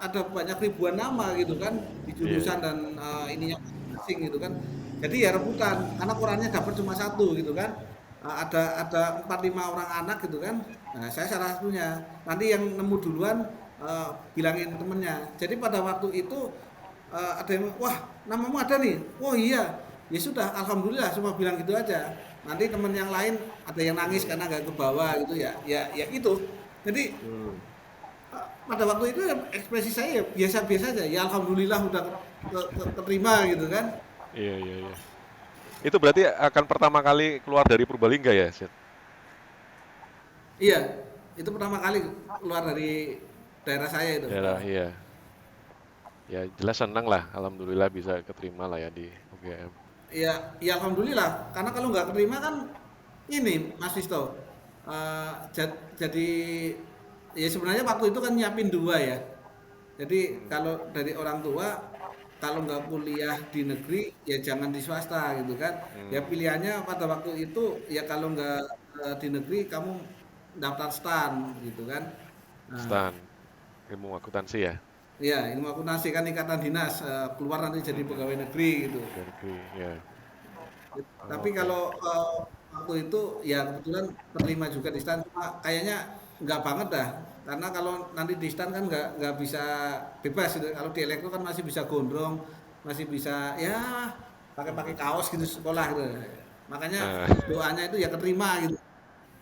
Speaker 3: ada banyak ribuan nama gitu kan di
Speaker 1: Iya,
Speaker 3: jurusan
Speaker 1: iya.
Speaker 3: dan ininya masing-masing gitu kan. Jadi ya rebutan karena korannya dapat cuma satu gitu kan. Ada 4 5 orang anak gitu kan. Nah, saya salah satunya. Nanti yang nemu duluan bilangin temennya. Jadi pada waktu itu ada yang wah namamu ada nih. Oh iya. Ya sudah, alhamdulillah semua bilang gitu aja. Nanti teman yang lain ada yang nangis karena nggak ke bawah gitu ya. Ya itu. Jadi
Speaker 2: Hmm.
Speaker 3: pada waktu itu ya, ekspresi saya ya biasa-biasa aja. Ya alhamdulillah udah keterima gitu kan.
Speaker 1: Iya, iya, iya. Itu berarti akan pertama kali keluar dari Purbalingga ya, Sid?
Speaker 3: Iya, itu pertama kali keluar dari daerah saya itu.
Speaker 1: Daerah, iya. Ya jelas senang lah, alhamdulillah bisa keterima lah ya di UGM.
Speaker 3: Ya alhamdulillah. Karena kalau nggak keterima kan ini Mas Visto. Jadi ya sebenarnya waktu itu kan nyiapin dua ya. Jadi
Speaker 1: Hmm.
Speaker 3: kalau dari orang tua kalau nggak kuliah di negeri ya jangan di swasta gitu kan. Ya
Speaker 1: Hmm.
Speaker 3: pilihannya pada waktu itu ya kalau nggak di negeri kamu daftar STAN gitu kan. Nah,
Speaker 1: Stan, ilmu akuntansi ya?
Speaker 3: ya ilmu akuntansi kan ikatan dinas keluar nanti jadi
Speaker 1: Hmm.
Speaker 3: pegawai negeri gitu.
Speaker 1: Pegawai negeri, ya. Oh,
Speaker 3: Tapi
Speaker 1: oke.
Speaker 3: kalau waktu itu ya kebetulan terima juga di STAN cuma kayaknya nggak banget dah karena kalau nanti di STAN kan nggak bisa bebas gitu. Kalau di elektro kan masih bisa gondrong, masih bisa ya pakai-pakai kaos gitu sekolah gitu. Makanya
Speaker 1: Nah,
Speaker 3: doanya itu ya keterima gitu.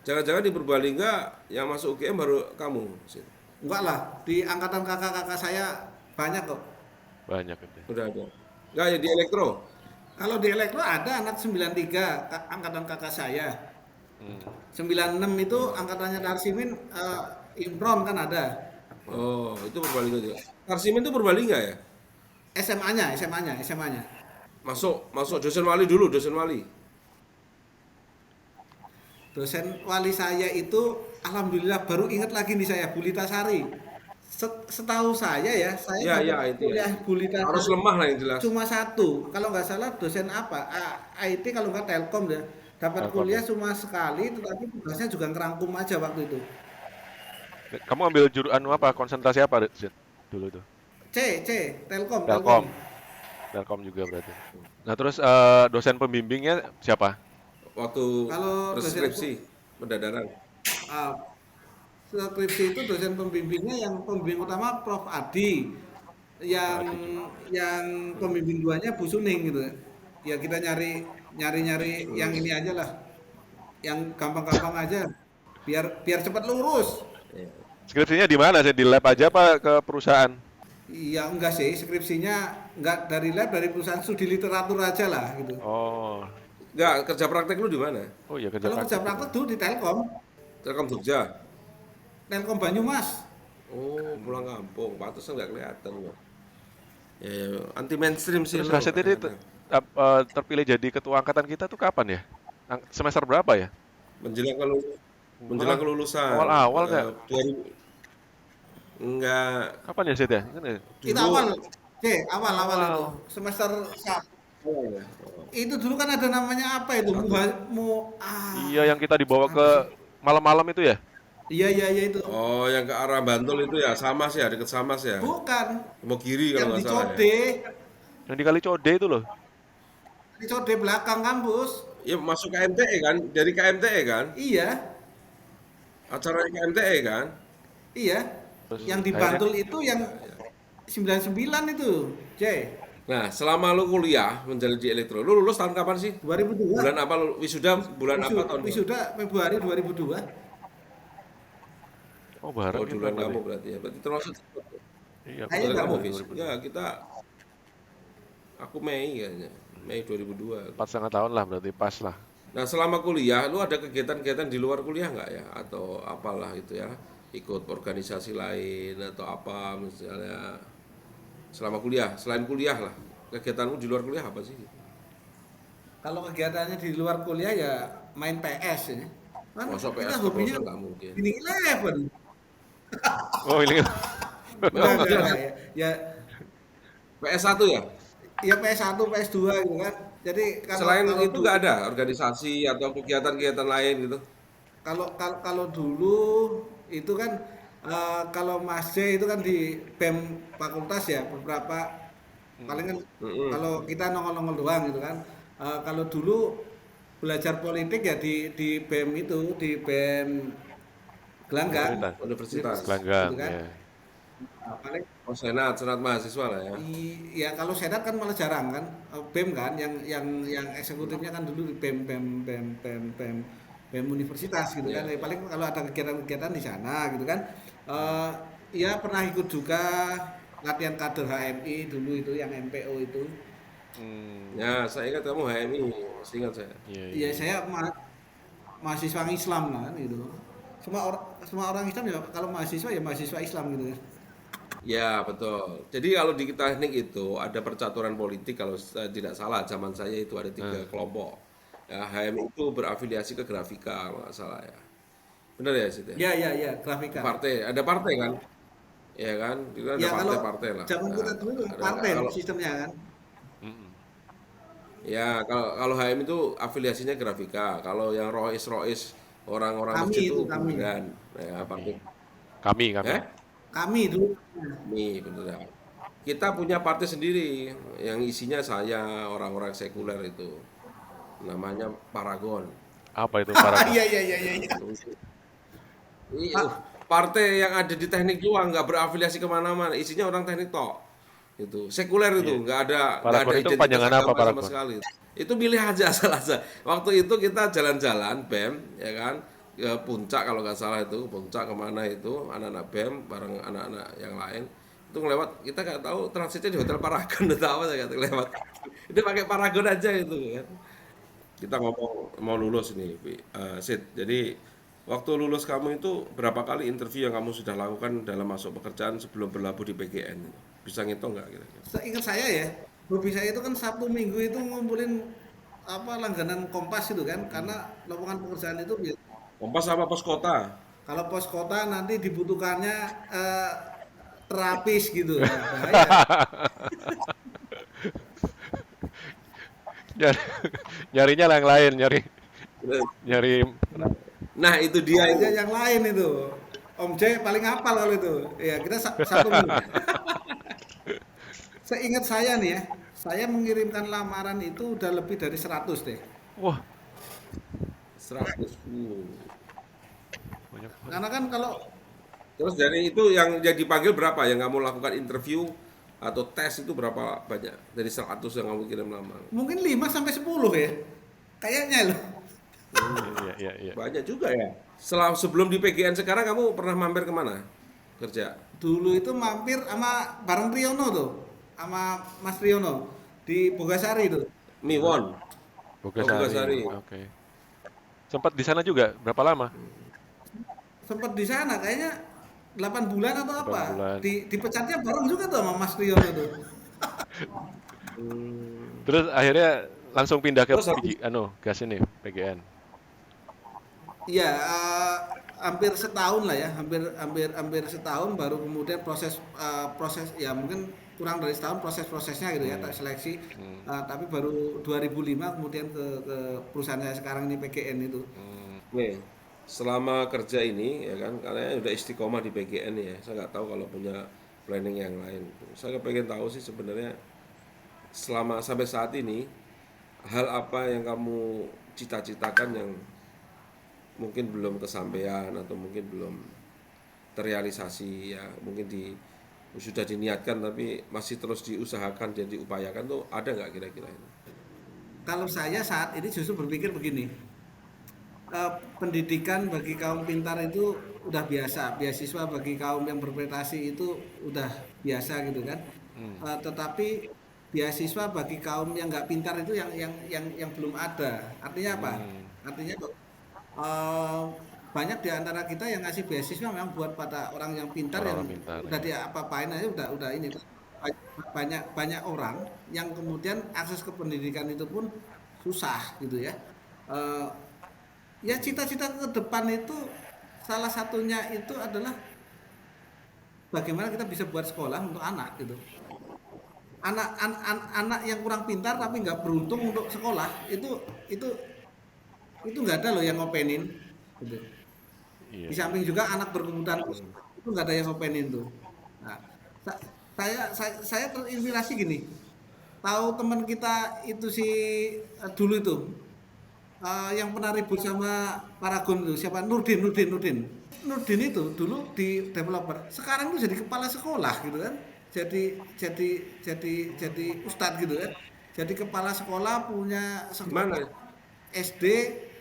Speaker 2: Jangan-jangan di Purbalingga yang masuk UGM baru kamu, Sid?
Speaker 3: Enggak lah, di angkatan kakak-kakak saya banyak kok.
Speaker 1: banyak itu.
Speaker 2: Udah ada. Enggak ya di elektro.
Speaker 3: Kalau di elektro ada anak 93 angkatan kakak saya.
Speaker 1: Hmm.
Speaker 3: 96 itu angkatannya Darsimin Imron kan ada.
Speaker 2: Oh, itu Purbalingga juga. Tarsimin itu Purbalingga ya?
Speaker 3: SMA-nya.
Speaker 2: Masuk masuk dosen wali dulu, dosen wali.
Speaker 3: Dosen wali saya itu alhamdulillah baru ingat lagi nih saya Bulita Sari. Setahu saya
Speaker 2: Ya,
Speaker 3: dapat
Speaker 2: ya itu ya.
Speaker 3: kuliah Bulita
Speaker 2: Harus
Speaker 3: Sari
Speaker 2: lemah lah yang jelas.
Speaker 3: cuma satu. Kalau nggak salah dosen apa? IT kalau nggak Telkom ya. Dapat
Speaker 1: Telkom
Speaker 3: kuliah
Speaker 1: ya.
Speaker 3: cuma sekali, tetapi tugasnya juga ngerangkum aja waktu itu.
Speaker 1: Kamu ambil anu apa? Konsentrasi apa, Sid? Dulu itu.
Speaker 3: C, Telkom.
Speaker 1: Telkom. Telkom juga berarti. Nah, terus dosen pembimbingnya siapa?
Speaker 2: Waktu
Speaker 3: Kalau dosen
Speaker 2: preskripsi pendadaran.
Speaker 3: ah, skripsi itu dosen pembimbingnya yang pembimbing utama Prof. Adi,
Speaker 1: Pak
Speaker 3: yang
Speaker 1: Adi juga.
Speaker 3: pembimbing duanya Bu Suning gitu. Ya kita nyari yang
Speaker 2: Hmm.
Speaker 3: ini aja lah, yang gampang-gampang aja, biar biar cepat lurus.
Speaker 2: Ya.
Speaker 1: Skripsinya di mana sih? Di lab aja apa ke perusahaan?
Speaker 3: Iya enggak sih, skripsinya enggak dari lab dari perusahaan studi literatur aja lah gitu.
Speaker 1: Oh,
Speaker 2: Enggak, kerja praktek lu di mana?
Speaker 1: oh iya kerja
Speaker 3: Kalau kerja
Speaker 1: praktek di
Speaker 3: praktek
Speaker 1: mana?
Speaker 3: dulu di Telkom,
Speaker 2: Telkom Jogja.
Speaker 3: Telkom Banyumas.
Speaker 2: Oh, pulang
Speaker 1: Hmm.
Speaker 2: kampung. Pantesan nggak kelihatan gua. Ya, ya, anti mainstream sih
Speaker 1: Terus
Speaker 2: lo
Speaker 1: Rasid ini
Speaker 2: kadang-kadang.
Speaker 1: terpilih jadi ketua angkatan kita tuh kapan ya? Semester berapa ya?
Speaker 2: Menjelang kalau menjelang
Speaker 1: Malah
Speaker 2: kelulusan,
Speaker 1: awal-awal nggak?
Speaker 2: 2000 enggak
Speaker 1: Kapan ya Sid ya? Ingat nggak?
Speaker 3: Itu
Speaker 2: dulu.
Speaker 3: awal, awal itu
Speaker 1: Awal.
Speaker 3: semester
Speaker 2: Oh, ya. Oh.
Speaker 3: itu dulu kan ada namanya apa itu
Speaker 2: Satu.
Speaker 1: Iya yang kita dibawa
Speaker 3: apa
Speaker 1: ke
Speaker 3: sih
Speaker 1: malam-malam itu ya?
Speaker 3: iya itu
Speaker 2: Oh, yang ke arah Bantul itu ya, Samas ya, deket Samas ya.
Speaker 3: bukan
Speaker 2: Mau kiri kalau
Speaker 3: yang
Speaker 2: nggak
Speaker 3: di
Speaker 2: salah ya.
Speaker 3: Code
Speaker 1: Yang di Kali Code itu loh.
Speaker 3: belakang kampus
Speaker 2: Ya masuk KMTE kan, dari KMTE kan,
Speaker 3: iya
Speaker 2: acara KMTE kan.
Speaker 3: iya
Speaker 1: Terus
Speaker 3: yang di
Speaker 1: akhirnya
Speaker 3: Bantul itu yang 99 itu J
Speaker 2: Nah, selama lu kuliah menjalani di elektro, lu lulus tahun kapan sih?
Speaker 3: 2002
Speaker 2: Bulan apa lu wisuda? Bulan apa tahun berapa?
Speaker 3: wisuda Februari 2002
Speaker 1: oh
Speaker 2: Oh,
Speaker 1: bareng kita
Speaker 2: duluan
Speaker 1: berarti.
Speaker 2: kamu berarti ya. Berarti termasuk
Speaker 1: Iya aku
Speaker 3: kayaknya
Speaker 2: duluan kamu,
Speaker 3: baru
Speaker 1: Februari
Speaker 2: Fis. Ya,
Speaker 1: 2002.
Speaker 2: kita aku Mei kayaknya. Mei 2002.
Speaker 1: 4,5 tahun lah berarti pas lah.
Speaker 2: Nah, selama kuliah, lu ada kegiatan-kegiatan di luar kuliah nggak ya? Atau apalah gitu ya? Ikut organisasi lain atau apa misalnya selama kuliah, selain kuliah lah. kegiatanmu di luar kuliah apa sih?
Speaker 3: Kalau kegiatannya di luar kuliah ya main PS ya. Kan
Speaker 2: Masa
Speaker 3: kita
Speaker 2: PS terus
Speaker 3: hobinya
Speaker 2: nggak mungkin.
Speaker 3: Winning Eleven.
Speaker 1: Oh ini
Speaker 2: Oh,
Speaker 3: Enggak ya. Ya
Speaker 2: PS1 ya?
Speaker 3: ya PS1, PS2 gitu kan. Jadi kalau
Speaker 2: Selain
Speaker 3: kalau
Speaker 2: itu
Speaker 3: dulu
Speaker 2: nggak ada organisasi atau kegiatan-kegiatan lain gitu?
Speaker 3: kalau dulu itu kan kalau Mas J itu kan di BEM fakultas ya beberapa paling kan
Speaker 2: Mm-mm.
Speaker 3: kalau kita nongol-nongol doang gitu kan. Kalau dulu belajar politik ya di BEM itu di BEM Gelanggang
Speaker 1: universitas,
Speaker 2: Universitas.
Speaker 3: Universitas gitu
Speaker 1: gelanggang
Speaker 3: kan.
Speaker 1: ya.
Speaker 3: Paling
Speaker 2: Oh, senat mahasiswa lah ya.
Speaker 3: ya kalau senat kan malah jarang kan. BEM kan yang eksekutifnya kan dulu di BEM universitas gitu kan.
Speaker 2: Iya,
Speaker 3: Ya,
Speaker 2: iya.
Speaker 3: paling kalau ada kegiatan-kegiatan di sana gitu kan. Eh ya pernah ikut juga latihan kader HMI dulu itu yang MPO itu.
Speaker 1: Hmm,
Speaker 2: Ya, saya ingat kamu HMI, masih ingat saya.
Speaker 1: iya iya
Speaker 3: Ya
Speaker 1: iya.
Speaker 3: saya mahasiswa Islam lah kan gitu. Semua orang Islam ya kalau mahasiswa ya mahasiswa Islam gitu kan.
Speaker 2: Ya, betul. Jadi kalau di teknik itu ada percaturan politik kalau saya tidak salah zaman saya itu ada tiga
Speaker 1: Nah,
Speaker 2: kelompok. Ya, HMI itu berafiliasi ke Grafika kalau nggak salah ya. Benar ya, Sid ya?
Speaker 3: Ya grafika.
Speaker 2: Ada partai kan? Ya kan? Itu kan ada
Speaker 3: Ya kalau
Speaker 2: partai-partai lah.
Speaker 3: zaman
Speaker 2: Nah,
Speaker 3: kita dulu
Speaker 2: ada
Speaker 3: partai
Speaker 2: kalau
Speaker 3: sistemnya kan.
Speaker 1: mm-mm.
Speaker 2: ya kalau HM itu afiliasinya Grafika. Kalau yang Rois orang-orang
Speaker 3: Kami
Speaker 2: masjid
Speaker 3: itu
Speaker 2: itu
Speaker 3: kami.
Speaker 2: beneran. Ya, partai.
Speaker 1: Iya. Kami.
Speaker 2: Eh?
Speaker 3: Kami dulu.
Speaker 2: Nih, beneran. Kita punya partai sendiri yang isinya saya orang-orang sekuler itu. Namanya Paragon.
Speaker 1: Apa itu paragon?
Speaker 3: Iya.
Speaker 2: Iya,
Speaker 3: Pak,
Speaker 2: partai yang ada di teknik doang nggak berafiliasi kemana-mana, isinya orang teknik tok. Itu sekuler itu
Speaker 1: Iya.
Speaker 2: nggak ada
Speaker 1: Paragon itu
Speaker 2: identitas
Speaker 1: panjangan apa
Speaker 2: agama sama
Speaker 1: paragon?
Speaker 2: sekali. Itu pilih aja asal-asal. Waktu itu kita jalan-jalan BEM, ya kan, ke puncak kalau nggak salah itu puncak kemana itu anak-anak BEM bareng anak-anak yang lain itu ngelewat kita nggak tahu transitnya di hotel Paragon atau apa saya nggak lewat itu pakai Paragon aja itu kan kita ngomong mau lulus ini, Sid. Jadi waktu lulus kamu itu berapa kali interview yang kamu sudah lakukan dalam masuk pekerjaan sebelum berlabuh di PGN? Bisa ngitung nggak kira-kira?
Speaker 3: seingat saya ya, hobi saya itu kan Sabtu Minggu itu ngumpulin apa langganan Kompas itu kan, karena lowongan pekerjaan itu
Speaker 2: Kompas apa pos kota?
Speaker 3: kalau pos kota nanti dibutuhkannya eh, terapis gitu, nah, bahaya.
Speaker 1: Nyari, nyarinya yang lain, nyari nyari
Speaker 2: Nah itu dia itu.
Speaker 3: Carinya yang lain itu. Om J paling hafal kalau itu. Ya kita Sabtu Minggu. Seingat saya nih ya, saya mengirimkan lamaran itu udah lebih dari 100 deh.
Speaker 1: wah
Speaker 2: 100.
Speaker 1: banyak banget.
Speaker 3: Karena kan kalau
Speaker 2: Terus dari itu yang jadi dipanggil berapa? Yang kamu lakukan interview atau tes itu berapa banyak? Dari 100 yang kamu kirim lamaran?
Speaker 3: mungkin 5 sampai 10 ya. Kayaknya loh.
Speaker 1: Iya.
Speaker 2: Banyak juga ya. Sebelum di PGN sekarang kamu pernah mampir kemana? Kerja?
Speaker 3: Dulu itu mampir sama bareng Riono tuh. Sama Mas Riono di Bogasari tuh.
Speaker 2: Miwon. Oh,
Speaker 1: Bogasari.
Speaker 2: Bogasari.
Speaker 1: Oke. Sempat di sana juga berapa lama?
Speaker 3: Sempet di sana kayaknya 8 bulan atau
Speaker 1: 8
Speaker 3: apa.
Speaker 1: bulan.
Speaker 3: Dipecatnya bareng juga tuh sama Mas Riono tuh.
Speaker 2: Hmm.
Speaker 1: Terus akhirnya langsung pindah ke
Speaker 2: Terus habis
Speaker 1: gas ini PGN.
Speaker 3: Iya, hampir setahun lah ya, hampir hampir hampir setahun baru kemudian proses ya mungkin kurang dari setahun proses-prosesnya gitu ya, tak seleksi.
Speaker 1: Hmm.
Speaker 3: Tapi baru 2005 kemudian ke perusahaan saya sekarang ini PGN itu.
Speaker 2: nih, selama kerja ini ya kan, kalian udah istiqomah di PGN ya. Saya nggak tahu kalau punya planning yang lain. Saya pengen tahu sih sebenarnya selama sampai saat ini hal apa yang kamu cita-citakan yang mungkin belum kesampaian atau mungkin belum terrealisasi ya mungkin sudah diniatkan tapi masih terus diusahakan dan diupayakan tuh ada nggak kira-kira ini?
Speaker 3: Kalau saya saat ini justru berpikir begini, pendidikan bagi kaum pintar itu udah biasa, beasiswa bagi kaum yang berprestasi itu udah biasa gitu kan. Tetapi beasiswa bagi kaum yang nggak pintar itu yang belum ada. Artinya apa? Artinya eh, banyak di antara kita yang ngasih beasiswa memang buat pada orang yang pintar yang
Speaker 1: Orang-orang pintar
Speaker 3: udah
Speaker 1: ya.
Speaker 3: dia apa-apain aja udah ini. banyak banyak orang yang kemudian akses ke pendidikan itu pun susah gitu ya. Eh, ya cita-cita ke depan itu salah satunya itu adalah bagaimana kita bisa buat sekolah untuk anak gitu. Anak yang kurang pintar tapi nggak beruntung untuk sekolah itu itu nggak ada loh yang ngopenin gitu.
Speaker 1: Iya,
Speaker 3: Di
Speaker 1: iya.
Speaker 3: samping juga anak berkebutuhan khusus itu nggak ada yang ngopenin tuh. Nah, sa- saya terinspirasi gini. Tahu teman kita itu si dulu itu yang pernah ribut sama Paragon itu siapa? Nurdin itu dulu di developer. Sekarang itu jadi kepala sekolah gitu kan. Jadi jadi ustadz gitu kan. Jadi kepala sekolah punya
Speaker 2: Di mana?
Speaker 3: sekolah SD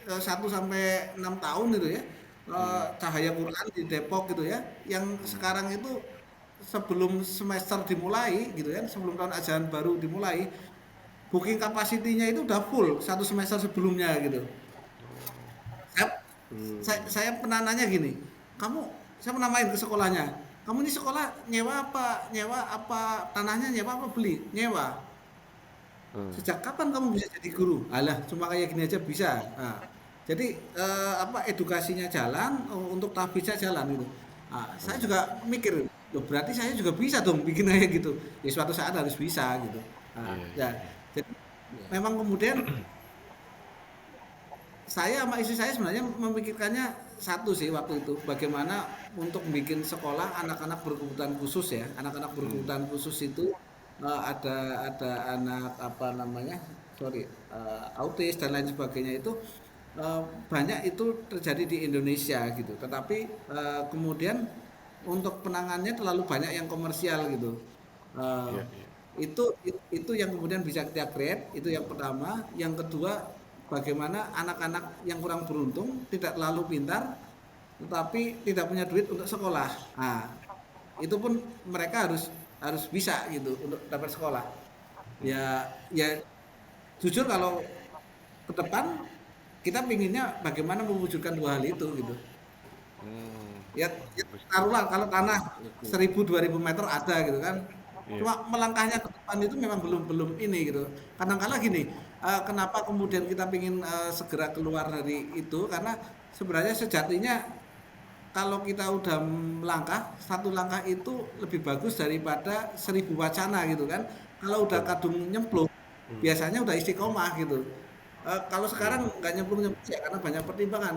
Speaker 3: 1 sampai 6 tahun itu ya.
Speaker 1: Hmm,
Speaker 3: Cahaya Quran di Depok gitu ya. Yang
Speaker 1: hmm.
Speaker 3: sekarang itu sebelum semester dimulai gitu kan, sebelum tahun ajaran baru dimulai, booking capacity-nya itu udah full 1 semester sebelumnya gitu.
Speaker 1: Oh,
Speaker 3: Saya,
Speaker 2: Hmm.
Speaker 3: saya pernah nanya gini, kamu, saya pernah main ke sekolahnya, kamu ini sekolah nyewa apa tanahnya nyewa apa beli? Nyewa.
Speaker 1: hmm.
Speaker 3: Sejak kapan kamu bisa jadi guru? Alah, cuma kayak gini aja bisa. Nah, jadi apa edukasinya jalan, untuk tahfidnya jalan gitu. Nah, saya
Speaker 1: Hmm.
Speaker 3: juga mikir, loh berarti saya juga bisa dong bikin kayak gitu. Ya suatu saat harus bisa gitu. Nah,
Speaker 1: Iya,
Speaker 3: ya,
Speaker 1: iya, iya.
Speaker 3: jadi memang kemudian saya sama istri saya sebenarnya memikirkannya satu sih waktu itu, bagaimana untuk bikin sekolah anak-anak berkebutuhan khusus ya. Anak-anak
Speaker 1: Hmm.
Speaker 3: berkebutuhan khusus itu ada anak apa namanya? Sorry, autis dan lain sebagainya itu eh, banyak itu terjadi di Indonesia gitu. Tetapi kemudian untuk penanganannya terlalu banyak yang komersial gitu. Eh,
Speaker 1: Iya, iya.
Speaker 3: itu yang kemudian bisa kita create, itu yang pertama. Yang kedua, bagaimana anak-anak yang kurang beruntung tidak terlalu pintar tetapi tidak punya duit untuk sekolah. Nah, itu pun mereka harus harus bisa gitu untuk dapat sekolah.
Speaker 1: Hmm.
Speaker 3: Ya jujur kalau ke depan kita pinginnya bagaimana mewujudkan dua hal itu gitu.
Speaker 1: Hmm.
Speaker 3: Ya
Speaker 1: Bagus.
Speaker 3: taruhlah kalau tanah
Speaker 2: Oke.
Speaker 3: 1.000 2.000 meter ada gitu kan.
Speaker 1: Iya.
Speaker 3: Cuma melangkahnya ke depan itu memang belum belum ini gitu. Kadang-kala gini, kenapa kemudian kita ingin segera keluar dari itu karena sebenarnya sejatinya kalau kita udah melangkah, satu langkah itu lebih bagus daripada 1.000 wacana gitu kan. Kalau udah
Speaker 1: Betul.
Speaker 3: kadung nyemplung,
Speaker 2: Hmm.
Speaker 3: biasanya udah istiqomah gitu. Kalau
Speaker 1: Iya.
Speaker 3: sekarang nggak nyemplung-nyemplung ya karena banyak pertimbangan.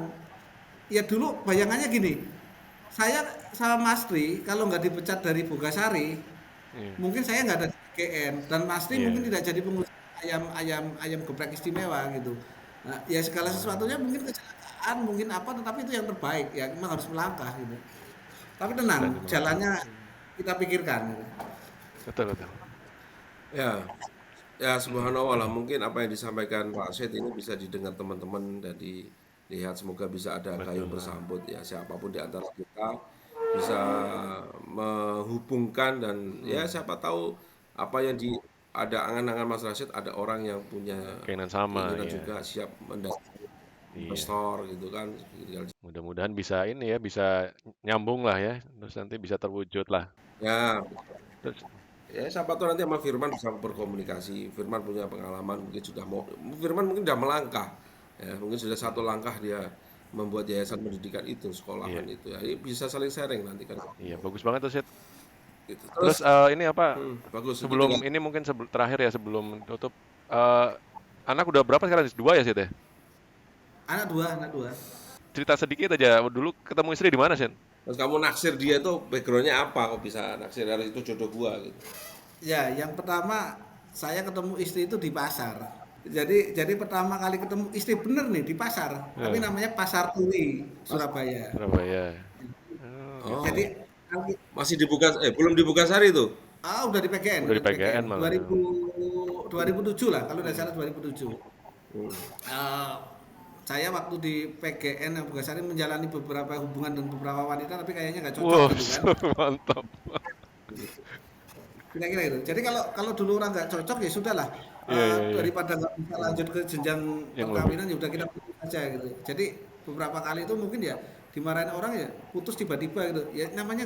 Speaker 3: Ya dulu bayangannya gini, saya sama Mas Tri kalau nggak dipecat dari Bogasari,
Speaker 1: Iya.
Speaker 3: mungkin saya nggak ada di PGN dan Mas Tri mungkin
Speaker 1: Iya.
Speaker 3: tidak jadi pengusaha ayam ayam ayam geprek istimewa gitu. Nah, ya segala sesuatunya
Speaker 1: Oh,
Speaker 3: mungkin kecelakaan, mungkin apa, tetapi itu yang terbaik ya memang harus melangkah gitu. Tapi tenang,
Speaker 1: berani melangkah.
Speaker 3: jalannya kita pikirkan gitu.
Speaker 1: Betul, betul.
Speaker 2: Ya, ya subhanallah lah mungkin apa yang disampaikan Pak Syed ini bisa didengar teman-teman dan dilihat semoga bisa ada gayung
Speaker 1: Betul.
Speaker 2: bersambut ya siapapun di antara kita bisa menghubungkan dan ya
Speaker 1: Hmm.
Speaker 2: siapa tahu apa yang ada angan-angan Mas Rashid ada orang yang punya
Speaker 1: Keinginan sama,
Speaker 2: keinginan
Speaker 1: ya.
Speaker 2: juga siap mendatangkan
Speaker 1: Iya.
Speaker 2: investor gitu kan.
Speaker 1: Mudah-mudahan bisa ini ya, bisa nyambung lah ya. Terus nanti bisa terwujud lah.
Speaker 2: Ya,
Speaker 1: Terus,
Speaker 2: ya siapa tahu nanti sama Firman bisa berkomunikasi. Firman punya pengalaman mungkin sudah mau Firman mungkin sudah melangkah. Ya, mungkin sudah satu langkah dia membuat yayasan pendidikan itu, sekolahan
Speaker 1: iya.
Speaker 2: itu. Ya, ini bisa saling sharing nanti kan.
Speaker 1: Iya, bagus banget tuh, Sid.
Speaker 2: Gitu.
Speaker 1: Terus
Speaker 2: Terus
Speaker 1: ini apa?
Speaker 2: bagus itu
Speaker 1: Sebelum
Speaker 2: tinggal
Speaker 1: ini mungkin terakhir ya sebelum tutup. eh, Anak udah berapa sekarang? Dua ya, Sid ya?
Speaker 3: Anak dua, anak dua.
Speaker 1: Cerita sedikit aja. Dulu ketemu istri di mana, Sid?
Speaker 2: terus kamu naksir dia tuh backgroundnya apa kok bisa naksir dari itu jodoh gua gitu.
Speaker 3: Ya, yang pertama saya ketemu istri itu di pasar. Jadi pertama kali ketemu istri bener nih di pasar, tapi
Speaker 1: Eh,
Speaker 3: namanya Pasar Turi,
Speaker 2: Pas
Speaker 3: Surabaya.
Speaker 1: Surabaya. Oh, gitu.
Speaker 2: oh,
Speaker 3: Jadi
Speaker 2: masih dibuka belum dibuka sari tuh.
Speaker 3: udah di PGN,
Speaker 1: Udah
Speaker 3: udah
Speaker 1: di
Speaker 3: di PGN.
Speaker 1: PGN malah.
Speaker 3: 2007 lah, kalau tidak
Speaker 1: Hmm.
Speaker 3: salah 2007.
Speaker 2: Hmm.
Speaker 3: Eh, saya waktu di PGN yang Bugasari menjalani beberapa hubungan dengan beberapa wanita, tapi kayaknya nggak cocok
Speaker 1: Wow,
Speaker 3: gitu kan.
Speaker 1: mantap.
Speaker 3: Kira-kira itu. Jadi kalau kalau dulu orang nggak cocok ya sudahlah.
Speaker 1: Iya, iya, iya.
Speaker 3: Daripada nggak bisa lanjut ke jenjang
Speaker 1: Yang lebih.
Speaker 3: perkawinan ya udah kita putus aja gitu. Jadi beberapa kali itu mungkin ya dimarahin orang ya putus tiba-tiba gitu. Ya namanya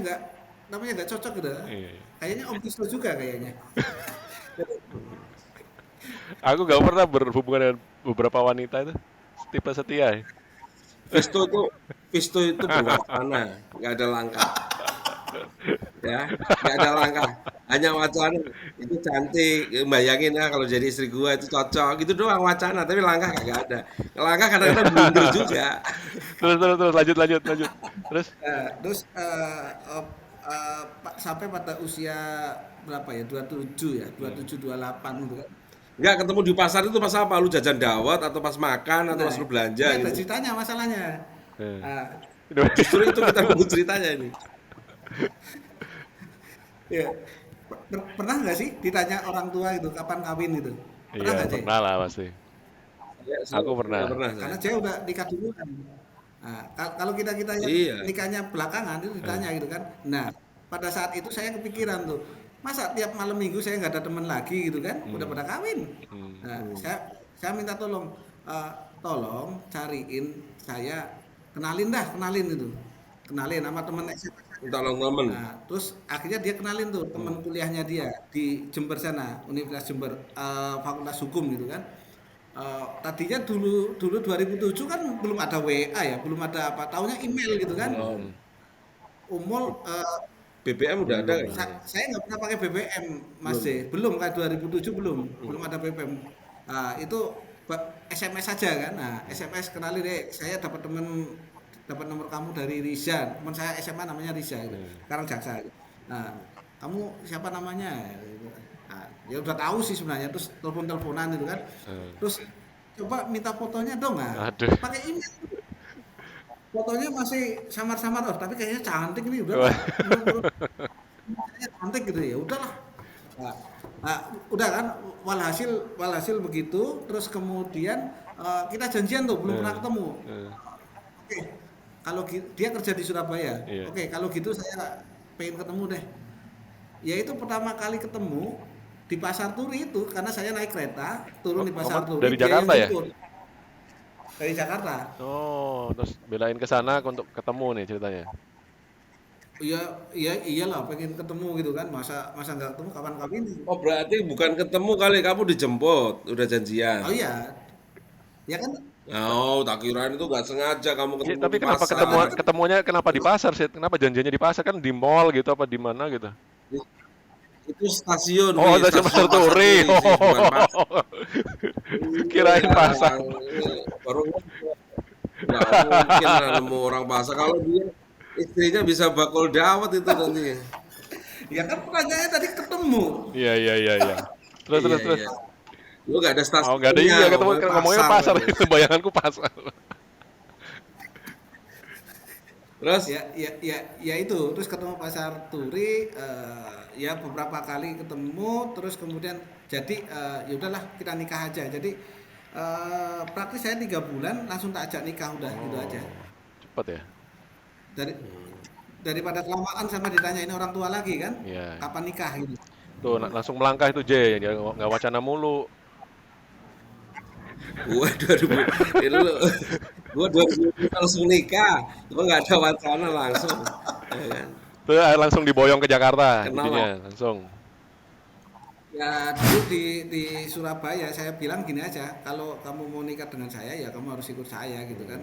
Speaker 3: namanya nggak cocok gitu.
Speaker 1: Iya.
Speaker 3: Kayaknya Om Visto juga kayaknya.
Speaker 1: Aku gak pernah berhubungan dengan beberapa wanita itu tipe setia. Ya.
Speaker 2: Visto itu Visto itu berwacana, nggak ada langkah, ya, nggak ada langkah, hanya wacana. Itu cantik, bayangin ya kalau jadi istri gua itu cocok, gitu doang wacana, tapi langkah kagak ada. Langkah kadang-kadang blunder juga.
Speaker 1: Terus lanjut. Terus
Speaker 3: Terus sampai pada usia berapa ya? 27 ya, 27 28 gitu kan.
Speaker 2: Nggak ketemu di pasar itu pas apa? Lu jajan dawet atau pas makan atau
Speaker 3: Nah,
Speaker 2: pas lu belanja
Speaker 3: ini ada
Speaker 2: gitu.
Speaker 3: ceritanya masalahnya.
Speaker 1: eh.
Speaker 3: Ah,
Speaker 2: Justru itu kita nunggu ceritanya ini.
Speaker 3: ya. Pernah nggak sih ditanya orang tua itu kapan kawin gitu? Pernah
Speaker 1: Iya
Speaker 3: nggak, Cek?
Speaker 1: pernah lah pasti.
Speaker 2: Ya,
Speaker 1: Aku
Speaker 2: saya
Speaker 1: pernah.
Speaker 2: pernah
Speaker 3: Karena
Speaker 2: saya.
Speaker 3: saya udah nikah duluan. Nah, kalau kita yang
Speaker 2: Iya.
Speaker 3: nikahnya belakangan itu
Speaker 1: Eh.
Speaker 3: ditanya gitu kan. Nah, pada saat itu saya kepikiran tuh, masa tiap malam minggu saya nggak ada teman lagi gitu kan? Udah
Speaker 1: Hmm.
Speaker 3: pada kawin.
Speaker 1: Hmm.
Speaker 3: Nah, saya minta tolong, eh, tolong cariin saya kenalin itu, kenalin sama teman SMA.
Speaker 2: Minta tolong temen.
Speaker 3: Nah, terus akhirnya dia kenalin tuh teman
Speaker 1: Hmm.
Speaker 3: kuliahnya dia di Jember sana, Universitas Jember, Fakultas Hukum gitu kan. Tadinya dulu dulu 2007 kan belum ada WA ya, belum ada apa, taunya email gitu kan.
Speaker 2: Oh,
Speaker 1: Hmm.
Speaker 3: Umur
Speaker 2: BBM udah ada
Speaker 1: Belum lah.
Speaker 2: kayaknya.
Speaker 3: saya nggak pernah pakai BBM, Mas
Speaker 2: Belum.
Speaker 3: C. Belum kan 2007 belum ada BBM. Nah, itu SMS saja kan. Nah, SMS kenalin deh, saya dapat nomor kamu dari Riza. Teman saya SMA namanya Riza gitu.
Speaker 1: Hmm.
Speaker 3: Sekarang jaksa. Gitu. Nah, kamu siapa namanya? Gitu. Nah, ya udah tahu sih sebenarnya, terus telepon-teleponan itu kan.
Speaker 1: Eh.
Speaker 3: Terus coba minta fotonya dong, nah.
Speaker 1: Aduh.
Speaker 3: Pakai email. Fotonya masih samar-samar, oh, tapi kayaknya cantik nih, udahlah.
Speaker 1: Wah.
Speaker 3: Kayaknya cantik gitu ya, udahlah. Nah, nah, udah kan, walhasil begitu, terus kemudian kita janjian tuh, belum pernah
Speaker 1: Eh.
Speaker 3: ketemu.
Speaker 1: Eh.
Speaker 3: Oke, kalau dia kerja di Surabaya.
Speaker 1: Iya.
Speaker 3: Oke, kalau gitu saya pengen ketemu deh. Ya itu pertama kali ketemu di Pasar Turi itu, karena saya naik kereta, turun di Pasar
Speaker 1: Kamu
Speaker 3: Turi,
Speaker 1: dari
Speaker 3: dia yang
Speaker 1: Jakarta ya?
Speaker 3: jemput dari Jakarta.
Speaker 1: Oh, terus belain ke sana untuk ketemu nih ceritanya.
Speaker 3: Iya, iyalah pengen ketemu gitu kan, masa masa nggak ketemu kapan kawin.
Speaker 2: Oh, berarti bukan ketemu kali, kamu dijemput, udah janjian.
Speaker 3: Oh iya, ya kan.
Speaker 2: Oh, tak kirain itu nggak sengaja kamu
Speaker 1: Iya,
Speaker 2: ketemu
Speaker 1: tapi
Speaker 2: di
Speaker 1: kenapa
Speaker 2: pasar.
Speaker 1: ketemunya kenapa di pasar sih? Kenapa janjiannya di pasar kan di mall gitu apa di mana gitu?
Speaker 2: Itu stasiun,
Speaker 1: Oh, stasiun
Speaker 2: stasiun
Speaker 1: Pasar
Speaker 2: Pasar
Speaker 1: Turi.
Speaker 2: Turi sih, bukan pasar.
Speaker 1: Oh. Kirain
Speaker 2: Iya,
Speaker 1: pasar.
Speaker 2: ini baru nggak mungkin lah nemu orang pasar. Kalau dia istrinya bisa bakul dawet itu nanti.
Speaker 3: Ya kan pertanyaannya tadi ketemu.
Speaker 1: Iya.
Speaker 2: Iya,
Speaker 1: Terus.
Speaker 2: iya. Lu nggak ada
Speaker 1: Oh, nggak ada
Speaker 2: stasiunnya,
Speaker 1: iya ketemu
Speaker 2: ngomongnya
Speaker 1: ngomongnya
Speaker 2: pasar
Speaker 1: pasar.
Speaker 2: tadi.
Speaker 1: Bayanganku pasar.
Speaker 2: Terus,
Speaker 3: Ya itu, terus ketemu Pasar Turi, ya beberapa kali ketemu, terus kemudian jadi ya udahlah kita nikah aja. Jadi praktis saya 3 bulan langsung tak ajak nikah udah gitu aja.
Speaker 1: Oh, cepet ya?
Speaker 3: Dari daripada kelamaan sama ditanyain orang tua lagi kan,
Speaker 1: Iya.
Speaker 3: kapan nikah gitu.
Speaker 1: Tuh langsung melangkah itu J, nggak wacana mulu.
Speaker 2: gua 2000, itu lu, gua 2000 langsung nikah, cuma nggak ada wacana langsung, ya kan?
Speaker 1: Tuh langsung diboyong ke Jakarta,
Speaker 2: Kenal lah.
Speaker 1: jadinya langsung.
Speaker 3: Ya dulu di Surabaya saya bilang gini aja, kalau kamu mau nikah dengan saya ya kamu harus ikut saya gitu kan.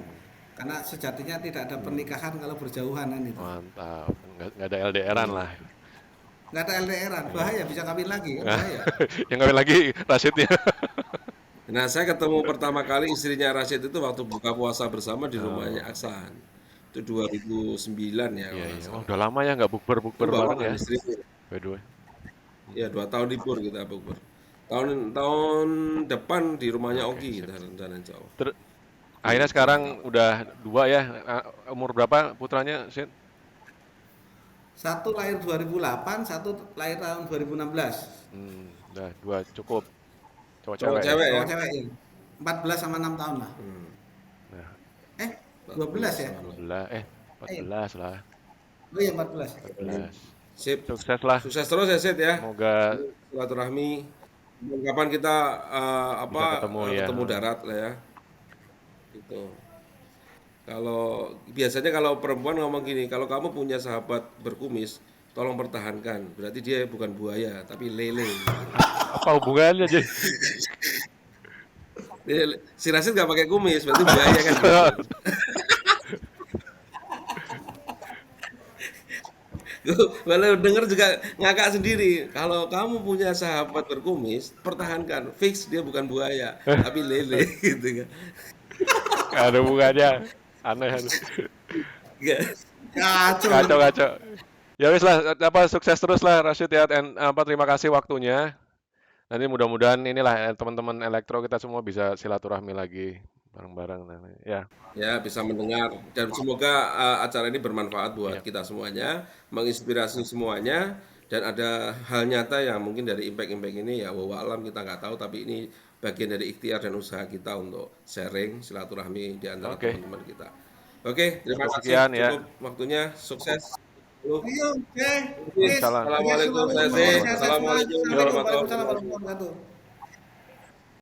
Speaker 3: Karena sejatinya tidak ada pernikahan kalau berjauhan kan itu.
Speaker 1: Mantap, nggak ada LDRan lah.
Speaker 3: Nggak ada LDRan, bahaya bisa kawin lagi kan bahaya.
Speaker 1: Yang kawin lagi Rasidnya.
Speaker 2: Nah, saya ketemu pertama kali istrinya Rashid itu waktu buka puasa bersama di
Speaker 1: Oh,
Speaker 2: rumahnya Aksan. Itu 2009 ya kalau
Speaker 1: iya
Speaker 2: nggak
Speaker 1: iya. Oh,
Speaker 2: salah.
Speaker 1: udah lama ya nggak
Speaker 2: Itu
Speaker 1: bukber
Speaker 2: bawa
Speaker 1: bareng
Speaker 2: kan
Speaker 1: ya.
Speaker 2: istrinya.
Speaker 1: By the way.
Speaker 2: Ya 2 tahun libur kita bukber. Tahun depan di rumahnya
Speaker 1: Oke,
Speaker 2: Ogi
Speaker 1: sip.
Speaker 2: kita rencana jauh.
Speaker 1: Akhirnya
Speaker 2: Di
Speaker 1: sekarang
Speaker 2: Jakarta.
Speaker 1: udah 2 ya. Umur berapa putranya, Sid?
Speaker 3: Satu lahir 2008, satu lahir tahun 2016.
Speaker 1: Udah 2 cukup.
Speaker 2: Cowok
Speaker 1: Cowok-cewek ya.
Speaker 2: cewek ya.
Speaker 3: Cowok cewek ya. 14 sama 6 tahun lah.
Speaker 2: Hmm,
Speaker 1: Nah,
Speaker 3: Eh, 12 ya?
Speaker 1: 12
Speaker 3: Eh,
Speaker 1: 14 lah.
Speaker 3: oh iya 14.
Speaker 1: 14.
Speaker 2: Sip.
Speaker 1: Sukses lah.
Speaker 2: Sukses terus ya Sid ya.
Speaker 1: Semoga
Speaker 2: Silaturahmi. Kapan kita
Speaker 1: bisa ketemu ya.
Speaker 2: ketemu darat lah ya. Gitu. Kalau biasanya kalau perempuan ngomong gini, kalau kamu punya sahabat berkumis, tolong pertahankan. Berarti dia bukan buaya, tapi lele. Gitu.
Speaker 1: Apa hubungannya jadi?
Speaker 2: Si Rasid nggak pakai kumis, berarti buaya kan gitu. Kalau denger juga ngakak sendiri. Kalau kamu punya sahabat berkumis, pertahankan. Fix dia bukan buaya, tapi lele gitu kan.
Speaker 1: Nggak ada hubungannya. Aneh.
Speaker 3: Kacau
Speaker 1: Kacau,
Speaker 3: ini.
Speaker 1: kacau. Ya wis lah, sukses terus lah Rashid ya, terima kasih waktunya. Nanti mudah-mudahan inilah teman-teman elektro kita semua bisa silaturahmi lagi bareng-bareng. Ya,
Speaker 2: Ya, bisa mendengar dan semoga acara ini bermanfaat buat
Speaker 1: iya.
Speaker 2: kita semuanya, menginspirasi semuanya dan ada hal nyata yang mungkin dari impact-impact ini ya wallahu alam kita nggak tahu tapi ini bagian dari ikhtiar dan usaha kita untuk sharing silaturahmi di antara
Speaker 1: Oke,
Speaker 2: teman-teman kita. Oke, terima
Speaker 1: cukup
Speaker 2: kasih
Speaker 1: sekian ya.
Speaker 2: cukup waktunya, sukses.
Speaker 3: Ayo, oke. Please,
Speaker 1: Waalaikumsalam.
Speaker 3: sukses
Speaker 2: Assalamualaikum,
Speaker 3: selalu
Speaker 2: saya
Speaker 3: semoga sehat-sehat semua.
Speaker 2: Assalamualaikum
Speaker 1: Yuk.
Speaker 3: Assalamualaikum
Speaker 2: warahmatullahi
Speaker 3: warahmatullahi
Speaker 2: wabarakatuh.
Speaker 3: wabarakatuh.